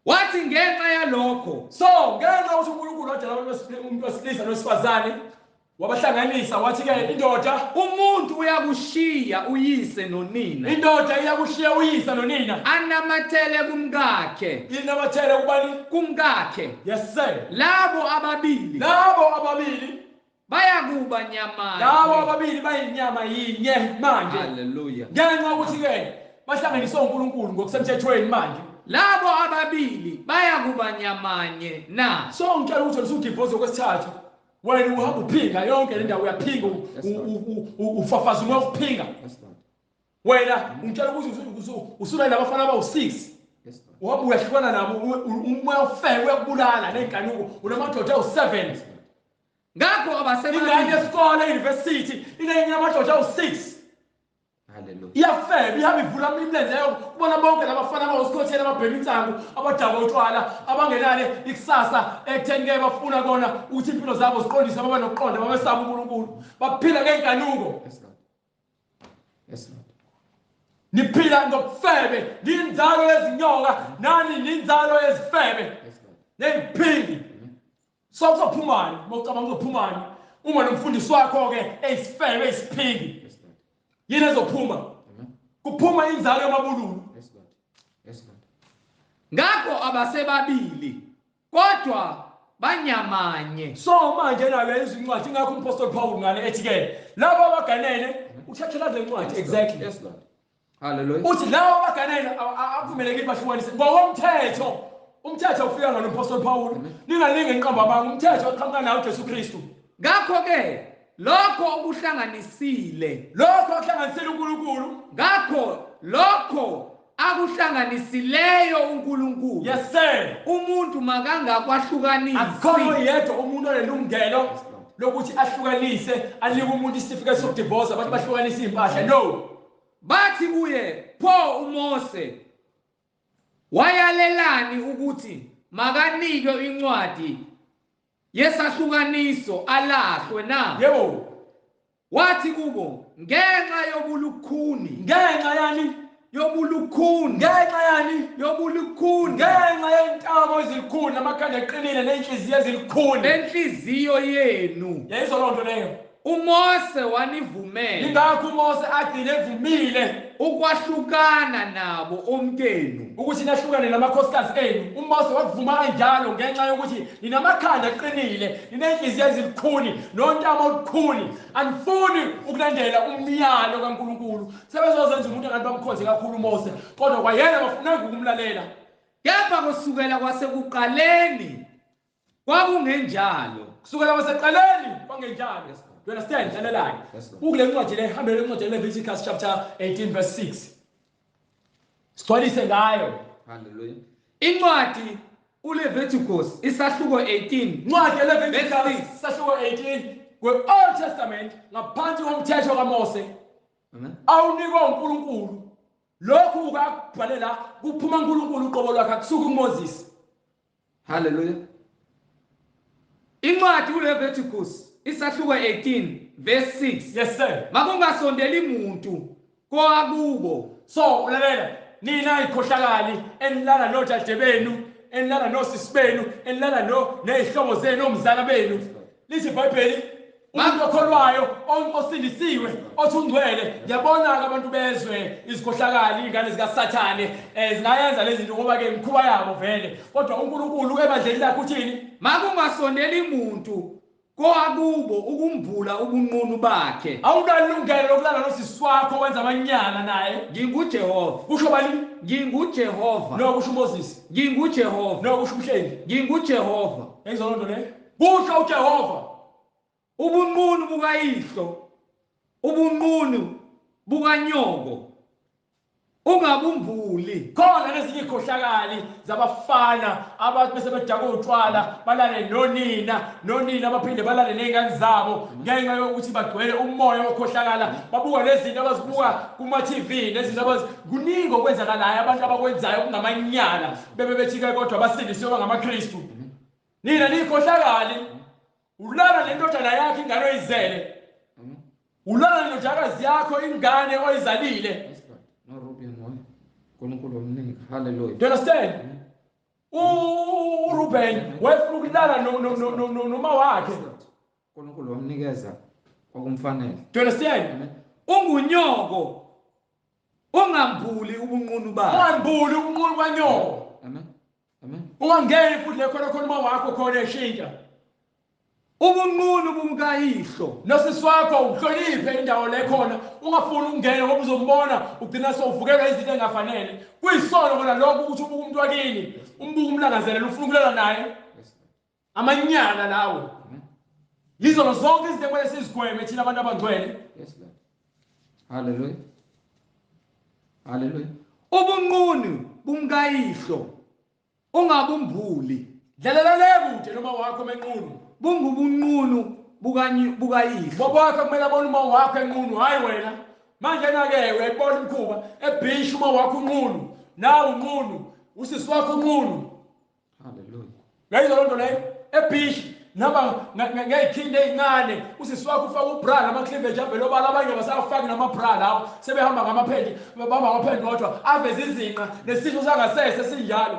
Wathi ngenxa yalokho, so ngenxa ukuthi uNkulunkulu wadala umuntu wesilisa nowesifazane wabahlanganisa, wathi ke indoda, umuntu uyakushiya uyise nonina, indoda iyakushiya uyise nonina, anamathele kumkakhe. inamathele kubani? Kumkakhe. Yes sir. Labo ababili bayakuba nyamanye. Labo ababili bayinyama yinye manje. Hallelujah. Ngenxa ukuthi ke bahlanganiswe uNkulunkulu ngokusemthethweni manje. Labo ababili bayakuba nyamanye na. So ngicela ukuthi usudivorce kwesithathu. Wena uhamba uphinga yonke le ndawo uyaphinga ufafaza umoya ukuphinga. Wena ngicela ukuthi usula labafana abawu6. Uhamba uyahlukana nabo umoya ufeke uyakubulala nenkanuko unamadoda awu7. Ngakho abasebenzi ingane yesikole euniversity inenye amadoda awu6. Hallelujah. Iyafeba ihamba ivula imilenze yayo kubona bonke labafana abawusikhothela ababhema insangu abadaba utshwala abangenale ikusasa ekutheni ke bafuna kona ukuthi impilo zabo ziqondise baba nokuqonda babesaba uNkulunkulu baphila ngenkanuko. Yes Lord. Niphila ngokufebe, ninzalo yezinyoka nani ninzalo yezifebe. Neziphili. So kuzophumani mawucabanga uzophumani uma nomfundisi wakho ke eyisifebe eyisiphingi. Yini ezophuma? Kuphuma inzalo yamabululu. Yes Lord. Ngakho abasebabili kodwa banyamanye. So manje nayo izincwadi ngakho uMaster Paul ngale ethi ke labo abaganene uthathela le ncwadi exactly. Yes Lord. Hallelujah. Uthi labo abaganene akuvumelekile bahlukanise ngokomthetho. Umthetho ufika ngalo uMaster Paul. Ningalinge inqamba abantu umthetho oqhamuka nawo uJesu Kristu. Ngakho ke lokho okuhlanganisile, lokho akuhlanganisile uNkulunkulu, ngakho lokho akuhlanganisileyo uNkulunkulu. Yes sir. Umuntu makangakwahlukanisi. Akukho yedwa umuntu onelungelo lokuthi ahlukanise alike umuntu isitifiketi sokudivorce abantu bahlukanisa impahla. No. Bathi kuye, pho uMose wayalelani ukuthi makanikwe incwadi yesahlukaniso alahlwe na? Yebo. Wathi kubo, ngenxa yobulukhuni. Ngenxa yani? Yobulukhuni. Ngenxa yani? Yobulukhuni. Ngenxa yentamo ezilikhuni namakhanda eqinile nenhliziyo ezilikhuni. Enhliziyo yenu. Yayizo lonto leyo. uMose wanivumela. Ingakho uMose agcine evumile ukwahlukana nabo omkenu, ukuthi nahlukane namakhosikazi enu. uMose wakuvuma kanjalo ngenxa yokuthi ninamakhanda aqinile, ninenhliziyo ezilikhuni nontamo olukhuni. Anifuni ukulandela umyalo kaNkulunkulu. Sebezozenza umuntu engathi bamkhonze kakhulu uMose, kodwa kwayena bafuna ukumlalela. Kepha kusukela kwasekuqaleni kwakungenjalo. Kusukela kwasekuqaleni kwangenjalo. You understand? Lalelani. Ukule ncwadi le hambele ncwadi leLeviticus chapter 18 verse 6. Sigcwalise ngayo. Hallelujah. Incwadi uLeviticus isahluko 18. Ncwadi leLeviticus isahluko 18 kwe-Old Testament ngaphansi komthetho kaMose. Amen. Awunikwa uNkulunkulu. Lokhu ukubhalela kuphuma uNkulunkulu uqobo lwakhe akusuka kuMoses. Hallelujah. Incwadi uLeviticus isahluko 18 verse 6. Yes sir. Makungasondeli umuntu kwakubo. So ulalela nina ikhohlakali enilala nodade benu, enilala nosisi benu, enilala nezihlobo zenu omzala benu. Lithi iBhayibheli umuntu okholwayo osindisiwe othi ungcwele ngiyabona abantu bezwe izikhohlakali ingane zikaSathane zingayenza lezi zinto ngoba ke imkhuba yabo vele kodwa uNkulunkulu ebandleni lakhe uthini makungasondeli umuntu kowakubo ukumbula ubunqunu bakhe awunalungelo lokulala nosisi wakho wenza amanyala naye nginguJehova kusho bani nginguJehova no kusho uMoses nginguJehova no kusho umhlengi nginguJehova engizolonto le kusho uJehova ubunqunu bukayihlo ubunqunu bukanyoko ungabumbuli khona lezinye ikhohlakali zabafana abantu bese bedaka utshwala balale nonina baphinde balale nezingane zabo ngenxa yokuthi bagcwele umoya okhohlakala babuka lezinto abazibuka kuma TV nezinto kuningi okwenzakalayo abantu abakwenzayo kungamanyala bebe bethike kodwa basindisiwe ngamaKristu nina nikhohlakali ulala nendodana yakhe ingane oyizele ulala nendodakazi yakho ingane oyizalile no Ruben uNkulunkulu omningi hallelujah do you understand uRuben wayefuna ukulala noma wakhe uNkulunkulu wamnikeza okumfanele do you understand ungunyoko ungambuli ubunqunu bakhe ungambuli ubunqunu kwanyoko amen amen ungangeni futhi lekhona uma wakho khona eshintsha ubunqunu bumkayihlo nosisi wakho uhloniphe indawo lekhona ungafuni ukungena ngoba uzombona ugcina sowuvukelwa izinto engafanele kuyisono kona lokho ukuthi ubuke umuntu wakini umbuke umlangazelela ufuna ukulala naye amanyala lawo yizo zonke izinto ekumele sizigweme thina abantu abangcwele yes Lord hallelujah hallelujah ubunqunu bumkayihlo ungabumbuli dlalela lekude noma wakho menqunu bungubunqunu bukayihlo baba wakho kumele abone uma wakho enqunu hayi wena manje na-ke uyayibona imkhuba ebhisha uma wakho unqunu nawe unqunu usisi wakho unqunu hallelujah ngayizwa loo nto leyo ebhisha naba ngey'khindi ey'ncane usisi wakho ufake ubra nama-cleavage avele obala abanye basafaki namabra lawo sebehamba ngamaphendi bamba amaphendi kodwa aveze izinqa nesisho sangasese sinjalo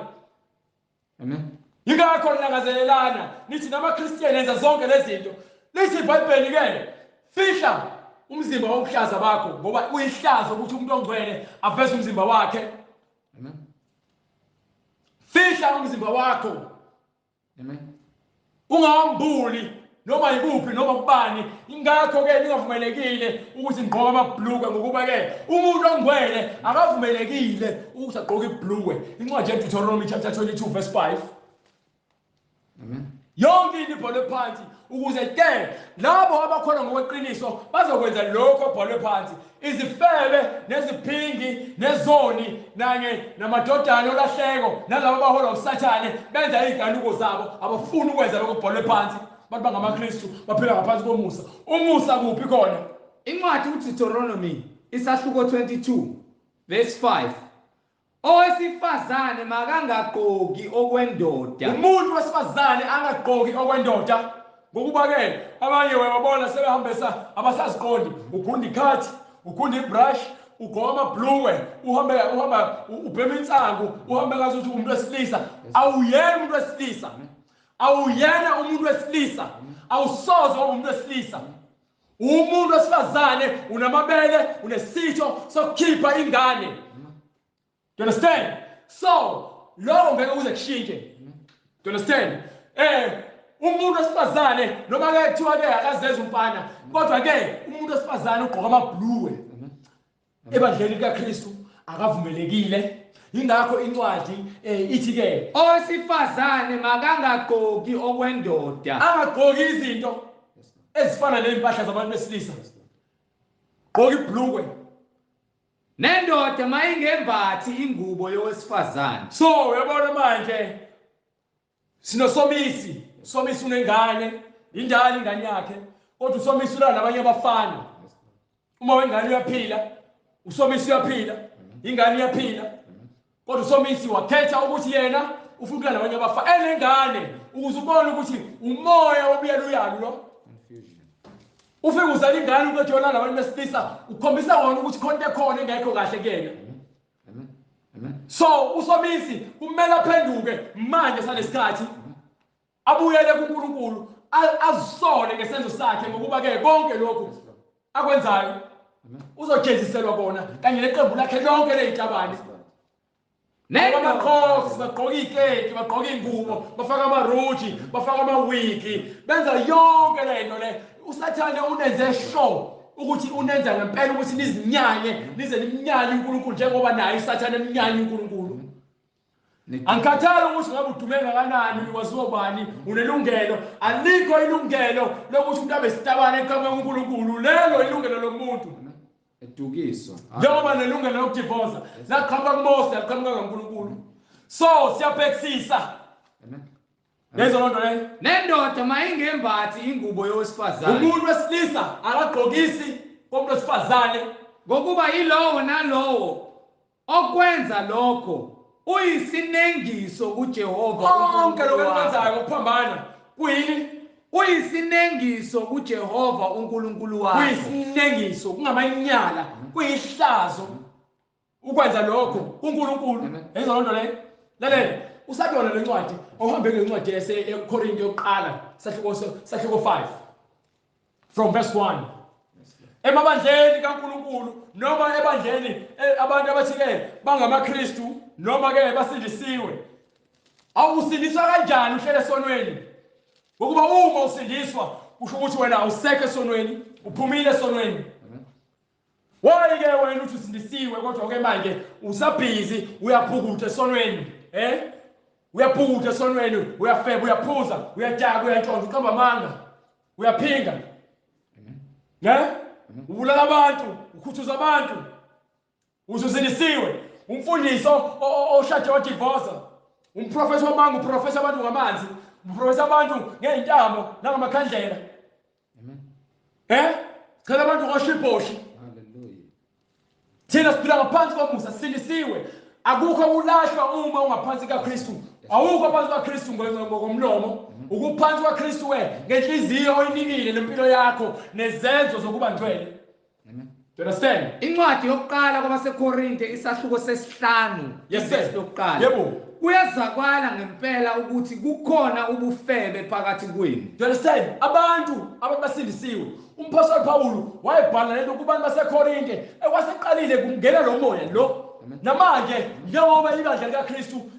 amen yingakho nilangazelelana nithi namaKristiyan enza zonke lezi zinto lithi iBhayibheli-ke fihla umzimba wokuhlaza bakho ngoba uyihlaza ukuthi umuntu ongcwele aveze umzimba wakhe amen fihla umzimba wakho amen ungawambuli noma yikuphi noma kubani ingakho-ke ningavumelekile ukuthi nigqoke amabhulukwe ngokuba-ke umuntu ongcwele akavumelekile ukuthi agqoke ibhulukwe incwadi yeDuteronomy chapter 22 verse 5 amen yonke into ibhalwe phansi ukuze ke labo abakhona ngokweqiniso bazokwenza lokho obhalwe phansi izifebe neziphingi nezoni nanye namadodana olahleko nalabo abaholwa uSathane benza iziganuko zabo abafuni ukwenza lokho obhalwe phansi abantu bangamaKristu baphila ngaphansi komusa umusa kuphi khona incwadi uDuteronomy isahluko 22 verse 5 owesifazane makangagqoki okwendoda umuntu wesifazane angagqoki okwendoda ngokuba-ke abanye wayabona sebehambisa abasaziqondi ugunda ikhathi ugunda ibrush ugqoka amabhulukwe uhamba ubhema insangu uhambe ngazi ukuthi umuntu wesilisa awuyena umuntu wesilisa awuyena umuntu wesilisa awusoze ube umuntu wesilisa umuntu wesifazane unamabele unesitho sokukhipha ingane do you understand so lokho ngeke kuze kushintshe do you understand umuntu wesifazane noma ke kuthiwa-ke akazeza umfana kodwa-ke umuntu wesifazane ugqoka amabhulukwe ebandleni likaKristu akavumelekile yingakho incwadi ithi-ke owesifazane makangagqoki okwendoda angagqoki izinto ezifana ney'mpahla zabantu besilisa gqoka ibhulukwe nendoda mayingembathi ingubo yowesifazane so uyabona manje sinosomisi somisi unengane indala ingane yakhe kodwa usomisi ulala nabanye abafana uma wengane uyaphila usomisi uyaphila ingane iyaphila kodwa usomisi wakhetha ukuthi yena ufuna ukulala nabanye abafana enengane ukuze ubone ukuthi umoya wobuyela uyalu lo ufike uzala ingane ukuthi yolala nabantu besilisa ukhombisa wona ukuthi khona into ekhona engekho kahle kuyena so usomisi kumele aphenduke manje salesikhathi abuyele kuNkulunkulu azisole ngesenzo sakhe ngokuba ke konke lokhu akwenzayo uzojeziselwa kona kanye neqembu lakhe lonke lezitabane. Amakhosi bagqoka iketi, bagqoka ingubo, bafaka amaruji, bafaka amawigi, benza yonke lento le. Usathane unenze show ukuthi unenza ngempela ukuthi nizinyanye, nize nimnyanye uNkulunkulu njengoba naye usathane emnyanye uNkulunkulu. Angikhathali ukuthi ngabe udumeka kanani waziwa bani, unelungelo, alikho ilungelo lokuthi umuntu abe sitabane ekhaya uNkulunkulu. Lelo ilungelo lomuntu. Edukiswa. Njengoba nelungelo lokudivorce laqhamuka kuMose laqhamuka kaNkulunkulu. So siyabhekisisa. Amen. Lezo lonto le. Nendoda mayingembathi ingubo yowesifazane. Umuntu wesilisa akagqokisi komuntu wesifazane Ngokuba yilowo nalowo okwenza lokho uyisinengiso kuJehova konke lokwenzayo ngokuphambana kuyini? Uyisinengiso kuJehova uNkulunkulu wakho. Kuyisinengiso kungamanyala, kuyihlazo ukwenza lokho kuNkulunkulu. Lezo lonto le. Lalela, usabona lencwadi, awuhambe ngencwadi yaseKorinte yokuqala, sahluko 5 from verse 1. Emabandleni kaNkulunkulu noma ebandleni abantu abathi ke bangamaKristu noma ke basindisiwe, awusindiswa kanjani uhlele esonweni? Ngokuba uma usindiswa kusho ukuthi wena awusekho esonweni, uphumile esonweni. Why ke wena uthi usindisiwe kodwa ke manje usabhizi uyaphukutha esonweni? Uyaphukutha esonweni, uyafeba, uyaphuza, uyataka, uyantshontsha, uqamba amanga, uyaphinga. Ubulala abantu, ukhuthuza abantu. Usindisiwe. Umfundiso oshade wadivorce. Umprofesa wamanga, uprofesa abantu ngamanzi, uprofesa abantu ngezintamo nangamakhandlela. Cela abantu ngoshibhoshi. Hallelujah. Thina siphila ngaphansi komusa, sindisiwe. Akukho ukulahlwa uma ungaphansi kaKristu. Awukho phansi kaKristu ngokomlomo, ukuphansi kaKristu ngenhliziyo oyinikile nempilo yakho nezenzo zokuba ngcwele. Amen. Do you understand? Incwadi yokuqala kwabaseKorinte isahluko sesi5 Yes, lokuqala. Yebo. Kuyazakala ngempela ukuthi kukhona ubufebe phakathi kwenu. Do you understand? Abantu abasindisiwe. Umpostoli Pawulu wayebhala lento kubantu baseKorinte ekwaseqalile kungena lo moya lo. Namanje njengoba ibandla likaKristu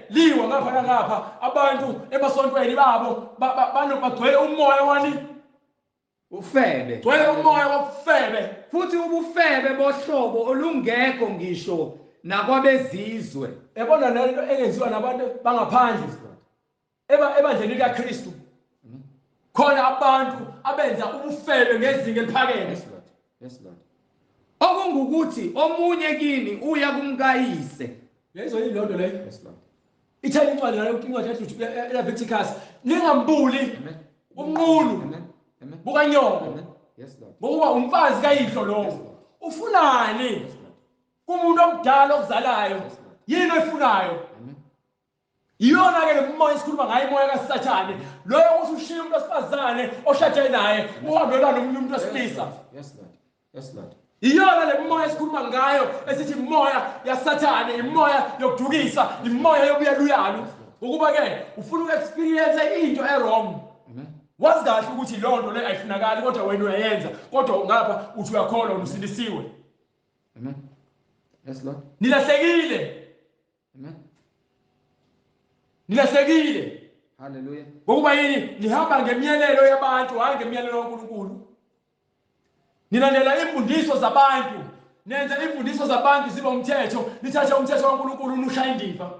liwa ngapha ngapha abantu emasontweni babo bagcwele umoya wani Ufebe. gcwele umoya wobufebe Futhi ubufebe bohlobo olungekho ngisho nakwabezizwe. Ebona lento engenziwa nabantu bangaphandle ebandleni likaKristu. Khona abantu abenza ubufebe ngezinga eliphakeme. Yes Lord. Okungukuthi omunye kini uya kumkayise. Lezo yilonto le. Yes Lord. Ithela incwadi nayo incwadi yathi Leviticus ningambuli umnqulu bukanyoko. Yes Lord. Ngokuba umfazi kayihlo lo. Ufunani? Kumuntu omdala okuzalayo. Yini oyifunayo? Iyona ke lemoya esikhuluma ngayo imoya kaSathane. Loyo uthi ushiya umuntu osifazane oshade naye uhambela nomunye umuntu wesilisa. Yes Lord. Yes Lord. Iyona le moya esikhuluma ngayo esithi imoya yaSathane, imoya yokudukisa, imoya yobuyaluyalu. Ukuba ke ufuna uku-experience into e-wrong. Wazi kahle ukuthi lonto le ayifunakali kodwa wena uyayenza. Kodwa ngapha uthi uyakholwa usindisiwe. Amen. Yes Lord. Nilahlekile. Amen. Nilahlekile. Hallelujah. Ngokuba yini nihamba ngemiyalelo yabantu hayi ngemiyalelo kaNkulunkulu. Nilandela imfundiso zabantu, nenza imfundiso zabantu zibe umthetho, nithatha umthetho kaNkulunkulu unushaya indiva.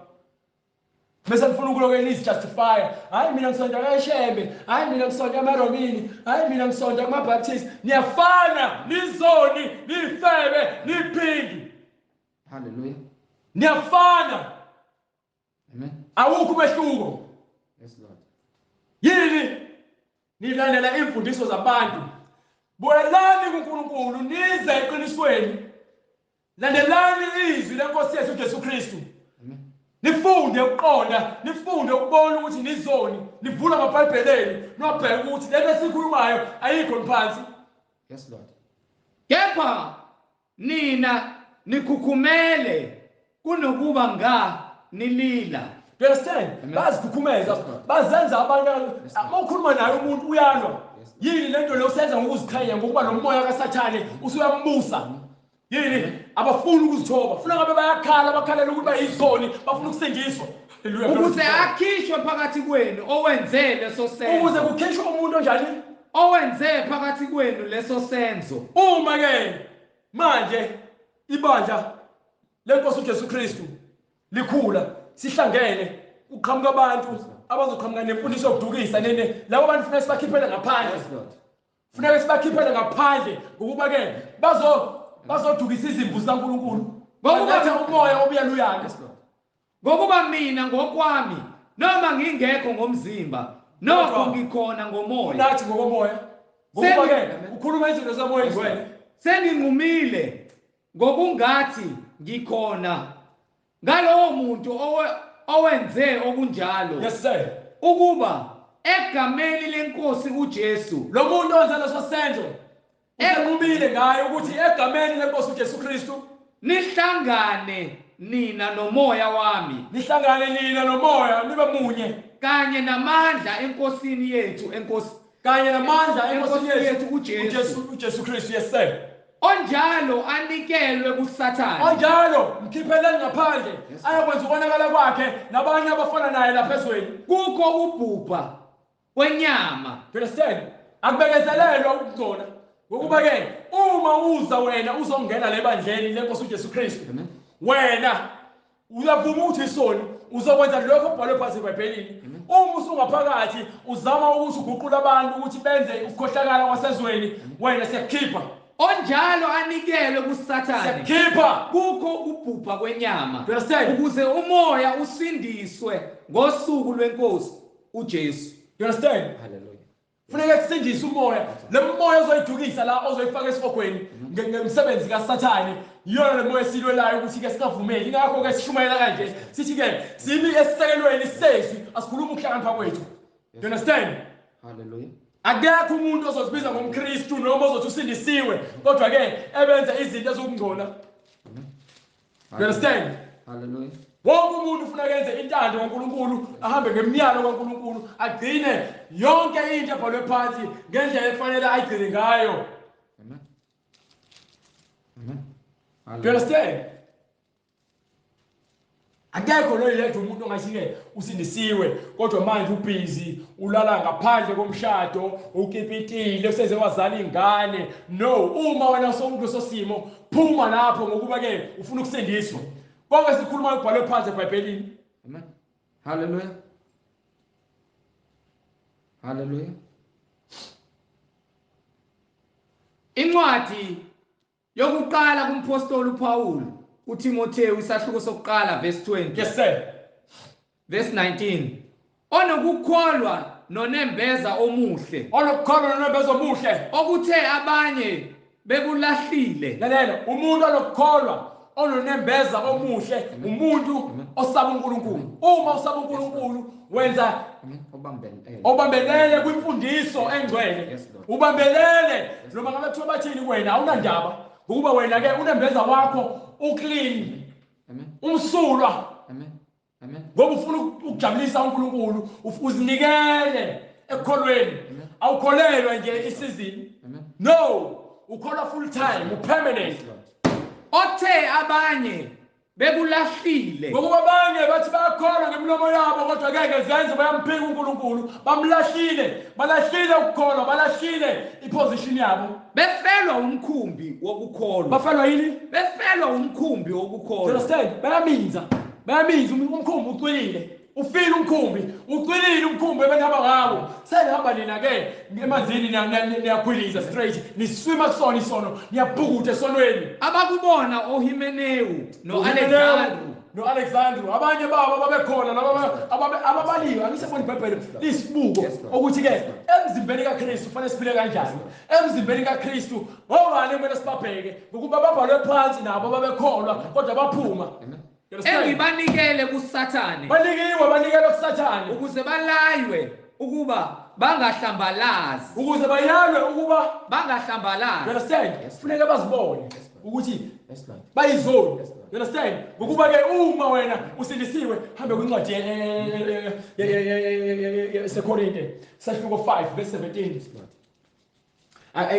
Bese nifuna ukuloke nizijustify. Hayi mina ngisonda kaShembe, hayi mina ngisonda eMaromini, hayi mina ngisonda kumaBaptist. Niyafana, nizoni, nifebe, niphingi. Hallelujah. Niyafana. Amen. Awukho umehluko. Yes Lord. Yini? Nilandela imfundiso zabantu. Buyelani kuNkulunkulu nize eqinisweni. Landelani izwi leNkosi yethu uJesu Kristu. Nifunde ukuqonda, nifunde ukubona ukuthi nizoni, nivula amaBhayibheli enu, nobheka ukuthi lento esikhulumayo ayikho phansi. Yes Lord. Kepha nina nikhukhumele kunokuba nilila. Do you understand? Bazikhukhumeza, bazenza abantu awukhuluma naye umuntu uyalwa. Yini lento le usenza ngokuziqhenya ngokuba lo moya kaSathane usuyambusa. Yini abafuni ukuzithoba. Funa ngabe bayakhala bakhalela ukuthi bayizoni, bafuna ukusindiswa. Ukuze akhishwe phakathi kwenu owenze leso senzo. Ukuze kukhishwe umuntu onjani? Owenze phakathi kwenu leso senzo. Uma ke manje ibandla lenkosi uJesu Kristu likhula sihlangene uqhamuka abantu abazoqhamuka nemfundiso yokudukisa nene labo bantu funeka sibakhiphele ngaphandle. Funeka sibakhiphele ngaphandle ngokuba ke bazodukisa izimvu zikaNkulunkulu. Ngokuba umoya obuyaluyana. Ngokuba mina ngokwami noma ngingekho ngomzimba nokho ngikhona ngomoya. Nathi ngokomoya. Ngokuba ke ukhuluma izinto zomoya ngcwele. Senginqumile ngokungathi ngikhona ngalowo muntu owenze okunjalo. Yes sir. Ukuba egameni lenkosi uJesu lo muntu owenza leso senzo enqumile ngayo ukuthi egameni lenkosi uJesu Kristu nihlangane nina nomoya wami. Nihlangane nina nomoya nibe munye kanye namandla enkosini yethu enkosi kanye namandla enkosini yethu uJesu Kristu. Yes sir. Onjalo anikelwe kuSathane. Onjalo mkhipheleni ngaphandle ayakwenza ukonakala kwakhe nabanye abafana naye lapha ezweni. Kukho ubhubha kwenyama. Do you understand? Akubekezelelwa ukugcona. Ngokuba ke uma uza wena uzongena lebandleni lenkosi uJesu Kristu. Wena uyavuma ukuthi isoni uzokwenza lokho obhalwe phansi eBhayibhelini. Uma usungaphakathi uzama ukuthi uguqule abantu ukuthi benze ukukhohlakala kwasezweni, wena siyakhipha. Onjalo anikelwe kuSathane. Siyakhipha. Kukho ubhubha kwenyama. Ukuze umoya usindiswe ngosuku lwenkosi uJesu. Do you understand? Hallelujah. Funeka kusindise umoya. Le moya ozoyidukisa la ozoyifaka esifokweni ngemsebenzi kaSathane. Yona le moya esilwelayo ukuthi ke singavumeli. Ingakho ke sishumayela kanje. Sithi ke simi esisekelweni sezwi asikhuluma ukuhlakanipha kwethu. Do you understand? Hallelujah. Akekho umuntu ozozibiza ngomKristu noma ozothi usindisiwe kodwa ke ebenza izinto ezokungcola. Do you understand? Hallelujah. Wonke umuntu ufuna kenze intando kaNkulunkulu ahambe ngemiyalo kaNkulunkulu agcine yonke into ebhalwe phansi ngendlela efanele ayigcine ngayo. Amen. Amen. Do you understand? Akekho lo yedwa umuntu ongashike usindisiwe kodwa manje ubhizi ulala ngaphandle komshado ukipitile useze wazala ingane. No, uma wena usomuntu sosimo phuma lapho ngokuba ke ufuna ukusindiswa. Konke sikhuluma ubhalwe phansi eBhayibhelini. Amen. Hallelujah. Hallelujah. Incwadi yokuqala kumpostoli uPaul uTimotheo isahluko sokuqala verse 20. Yes sir. Verse 19. Onokukholwa nonembeza omuhle. Onokukholwa nonembeza omuhle. Okuthe abanye bekulahlile. Lalela, umuntu onokukholwa ononembeza omuhle umuntu osaba uNkulunkulu. Uma usaba uNkulunkulu wenza obambelele kwimfundiso engcwele. Ubambelele noma ngabe kuthiwa bathini kuwena awunandaba ngokuba wena ke unembeza wakho uclean. Amen. Umsulwa. Amen. Amen. Ngoba ufuna ukujabulisa uNkulunkulu uzinikele ekukholweni. Awukholelwa nje isizini. No, ukholwa full time, permanent. Othe abanye bekulahlile. Ngokuba abanye bathi bayakholwa ngemilomo yabo kodwa ngeke zenze bayamphika uNkulunkulu. Bamlahlile, balahlile ukukholwa, balahlile iposition yabo. Befelwa umkhumbi wokukholwa. Bafelwa yini? Befelwa umkhumbi wokukholwa. Understand? Bayaminza umkhumbi ucwilile. Ufile umkhumbi, ucwilile umkhumbi ebengihamba ngawo. Sengihamba nina ke emanzini niyakhwiliza straight, niswima kusona isono, niyabhukuda esonweni. Abakubona oHimeneu no-Alexandru abanye babo babekhona ababaliwe angisefoni iBhayibheli lisibuko ukuthi ke emzimbeni kaKristu kufanele siphile kanjani. Emzimbeni kaKristu ngobani kumele sibabheke ngokuba babhalwe phansi nabo babekholwa kodwa baphuma. Engibanikele kuSathane. Banikele kuSathane ukuze balaywe ukuba bangahlambalazi. Ukuze bayalwe ukuba bangahlambalazi. Understand? Kufuneka bazibone ukuthi bayizoni. You understand? Ngokuba ke uma wena usindisiwe hambe kwincwadi yeSekorinte sahluko 5 verse 17.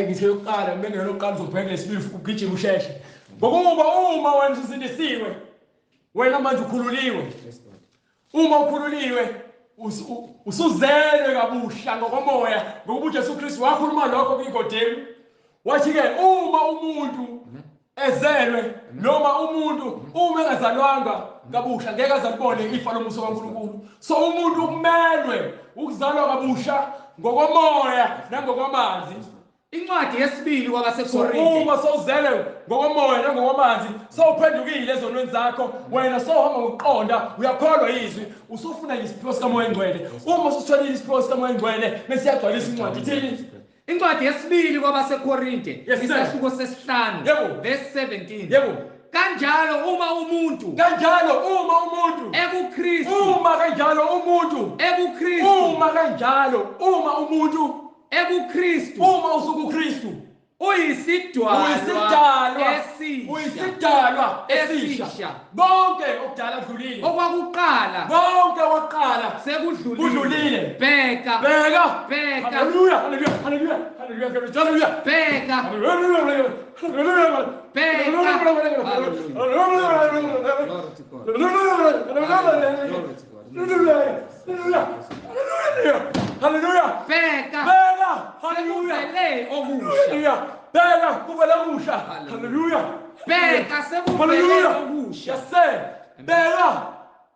Ngisho yokuqala mbengelo lokuqala uzobheka lesibili ugijima usheshe. Ngokuba uma wena usindisiwe wena manje ukhululiwe. Uma ukhululiwe usuzelwe kabusha ngokomoya ngokuba uJesu Kristu wakhuluma lokho kwiNikodemu. Wathi ke uma umuntu ezelwe noma umuntu uma engazalwanga kabusha ngeke azalibone ifa lomuso kaNkulunkulu. So umuntu kumelwe ukuzalwa kabusha ngokomoya nangokwamanzi. Incwadi yesibili kwabaseKorinte. Uma sowuzelwe ngokomoya nangokwamanzi sowuphendukile ezonweni zakho wena sowuhamba ngokuqonda uyakholwa izwi usufuna isiphiwo sikamoya engcwele. Uma usutholile isiphiwo sikamoya engcwele bese iyagcwalisa incwadi ithini? Incwadi yesibili kwabaseKorinte isahluko sesihlanu verse 17. Yebo. Kanjalo uma umuntu ekuKristu ekuKristu uma usukuKristu uyisidalwa esisha. Bonke okudala kudlulile. Okwakuqala sekudlulile. Bheka. Hallelujah. Hallelujah. Bheka.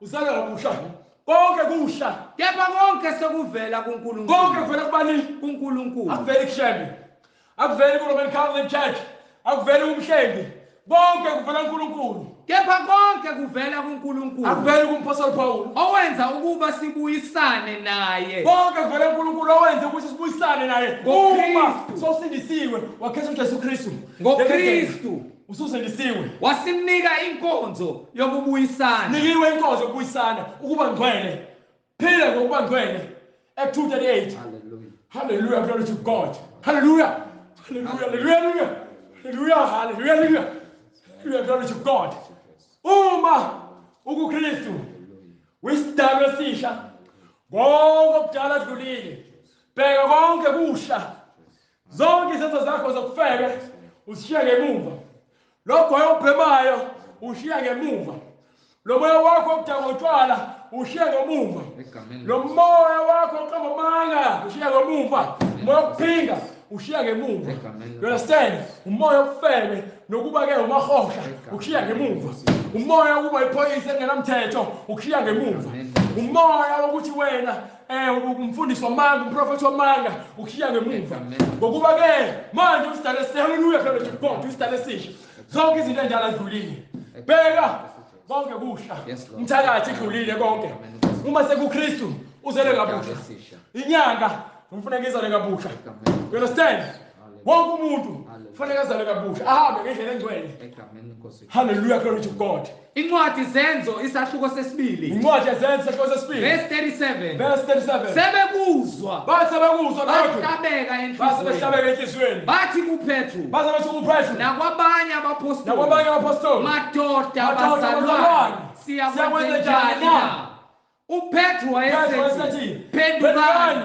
Uzalwa kabusha. Konke kusha. Kepha konke sekuvela kuNkulunkulu. Konke kuvela kubani? kuNkulunkulu. Akuveli kushembe. Akuveli kuRoman Catholic Church. Akuveli kumhlengi. Konke kuvela kuNkulunkulu. Kepha konke kuvela kuNkulunkulu. Akuveli kuMaphostoli Paul. Owenza ukuba sibuyisane naye. Konke kuvela kuNkulunkulu owenza ukuthi sibuyisane naye. Uma sosindisiwe wakhetha uJesu Kristu. NgoKristu ususindisiwe. Wasimnika inkonzo yokubuyisana. Nikiwe inkonzo yokubuyisana ukuba ngcwele. Phila ngokuba ngcwele. Act 2:38. Hallelujah. Hallelujah, glory to God. Hallelujah. Hallelujah. Hallelujah. Hallelujah. Hallelujah. Hallelujah, glory to God. Uma ukuKristu wisidalwa esisha. Konke okudala kudlulile. Bheka konke kusha. Zonke izenzo zakho zokufeka ushiya ngemuva. Lokho oyobhemayo ushiya ngemuva. Lo moya wakho okudanga utshwala ushiya ngemuva. Lo moya wakho oqambamanga ushiya ngemuva. Umoya okuphinga ushiya ngemuva. You understand? Umoya okufebe nokuba ke umahosha ushiya ngemuva. Umoya ukuba iphoyisa engenamthetho ushiya ngemuva. Umoya ukuthi wena umfundisi wamanga umprofeti wamanga ushiya ngemuva. Ngokuba ke manje usidale hallelujah glory to God usidale esisha. Zonke izinto endala zidlulile. Bheka konke kusha. Umthakathi idlulile konke. Uma sekuKristu uzele kabusha. Inyanga umfuna ngizale kabusha. You understand? Wonke umuntu kufanele azale kabusha. Ahambe ngendlela engcwele. Hallelujah glory to God. Incwadi Zenzo isahluko sesibili. Incwadi Zenzo isahluko sesibili. Verse 37. Verse 37. Sebekuzwa. Basebekuzwa lokho. Bahlabeka enhlizweni. Bathi kuPetru. Bathi kuPetru. Nakwabanye abapostoli. Madoda bazalwane. Siyakwenza njani na? UPetru wayesethi, "Phendukani.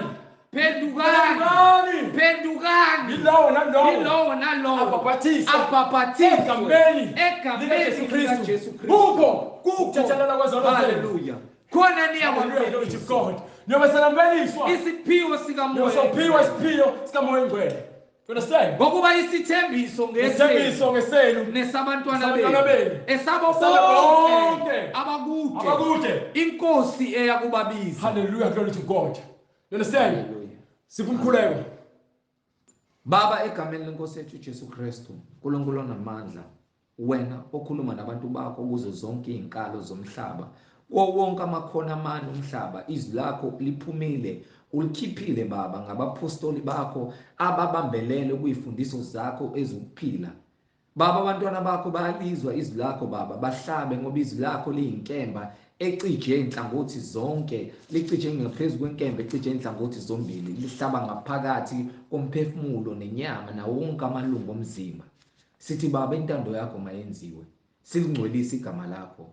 Yilowo nalowo abhaphathizwe egameni likaJesu Kristu." Kukuthethelelwa kwezono. Hallelujah. Khona niyakwamukela niyobeselambeliswa isiphiwo sikamoya. Usophiwa isiphiwo sikamoya engcwele. You understand? Ngokuba isithembiso ngesenu nesabantwana benu esabo bonke abakude inkosi eyakubabiza. Hallelujah, glory to God. You understand? Sikumkhuleko. Baba, egameni lenkosi yethu Jesu Kristu, uNkulunkulu onamandla, wena okhuluma nabantu bakho kuzo zonke izinkalo zomhlaba, wonke amakhono amane omhlaba, izwi lakho liphumile, ulikhiphile Baba ngabapostoli bakho ababambelele kuyimfundiso zakho ezokuphila. Baba, abantwana bakho bayalizwa izwi lakho Baba, bahlabe ngoba izwi lakho liyinkemba ecije inhlangothi zonke, licije ngaphezulu kwenkemba ecije inhlangothi zombili, lihlaba ngaphakathi komphefumulo nenyama na wonke amalungu omzimba. Sithi Baba, intando yakho mayenziwe. silingcwelise igama lakho.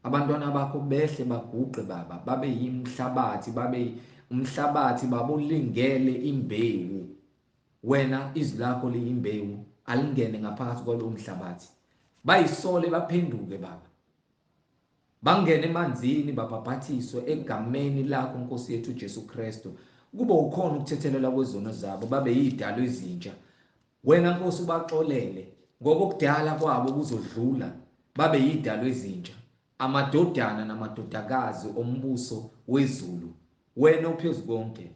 Abantwana bakho behle baguqe baba, babe yimhlabathi, babe umhlabathi babolingele imbewu. Wena izwi lakho liyimbewu, alingene ngaphakathi kwalo mhlabathi. Bayisole baphenduke baba. Bangene emanzini babhabhathiswe egameni lakho Nkosi yethu Jesu Kristu. Kube ukhona ukuthethelela kwezono zabo, babe yidalo ezintsha. Wena Nkosi ubaxolele ngoba okudala kwabo kuzodlula, babe yidalo ezintsha. Amadodana namadodakazi ombuso wezulu. Wena uphezulu konke.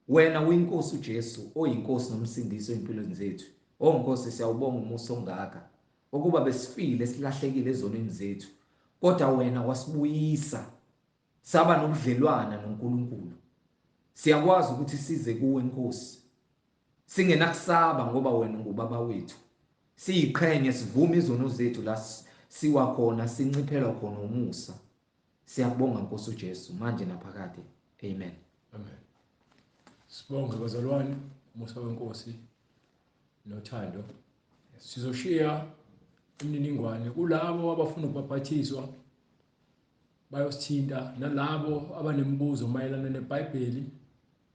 Wena uyinkosi uJesu, oyinkosi nomsindisi empilweni zethu. Nkosi siyawubonga umusa ongaka. Ukuba besifile silahlekile ezonweni zethu, kodwa wena wasibuyisa saba nobudlelwana noNkulunkulu. Siyakwazi ukuthi size kuwe Nkosi, singenakusaba ngoba wena ngubaba wethu. Siyiqhenye sivume izono zethu la siwa khona, sinciphelwa khona umusa. Siyakubonga Nkosi uJesu manje naphakade. Amen. Amen. Sibonge bazalwane, umusa weNkosi nothando. Sizoshiya imininingwane kulabo abafuna ukubhaphathiswa, bayosithinta, nalabo abanemibuzo mayelana neBhayibheli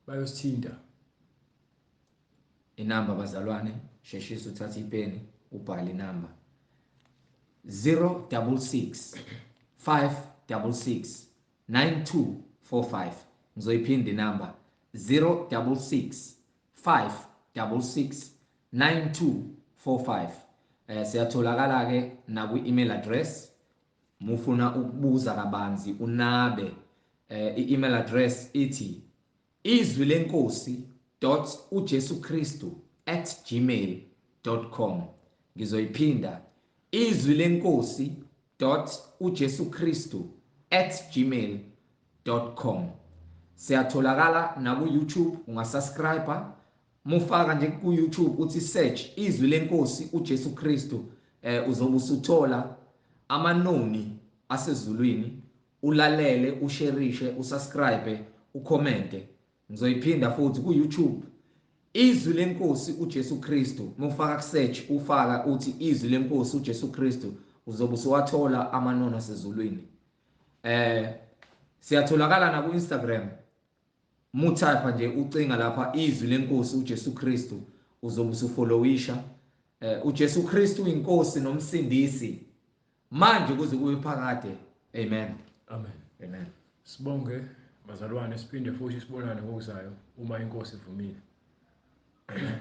bayosithinta. Inamba bazalwane, sheshisa uthatha ipeni ubhale inamba 066 566 9245. Ngizoyiphinda inamba 066 566 9245. Siyatholakala ke na ku-email address. Mufuna ukubuza kabanzi unabe, i-email address ithi izwilenkosi.ujesukristu@gmail.com. Ngizoyiphinda izwilenkosi.ujesukristu@gmail.com. Siyatholakala na ku-YouTube, ungasubscribe. Mufaka nje ku YouTube uthi search izwi lenkosi uJesu Kristu, uzobe usuthola amanoni asezulwini. Ulalele, usharishe, usubscribe, ucommente. Ngizoyiphinda futhi ku YouTube izwi lenkosi uJesu Kristu. Mufaka ku search ufaka uthi izwi lenkosi uJesu Kristu, uzobe uswathola amanoni asezulwini. Siyatholakala na ku Instagram. Mutype nje ucinga lapha izwi lenkosi uJesu Kristu, uzobe usufollowisha. uJesu Kristu inkosi nomsindisi manje kuze kube phakade. Amen. Amen. Amen. Sibonge bazalwane, siphinde futhi sibonane ngokuzayo uma inkosi ivumile. Amen.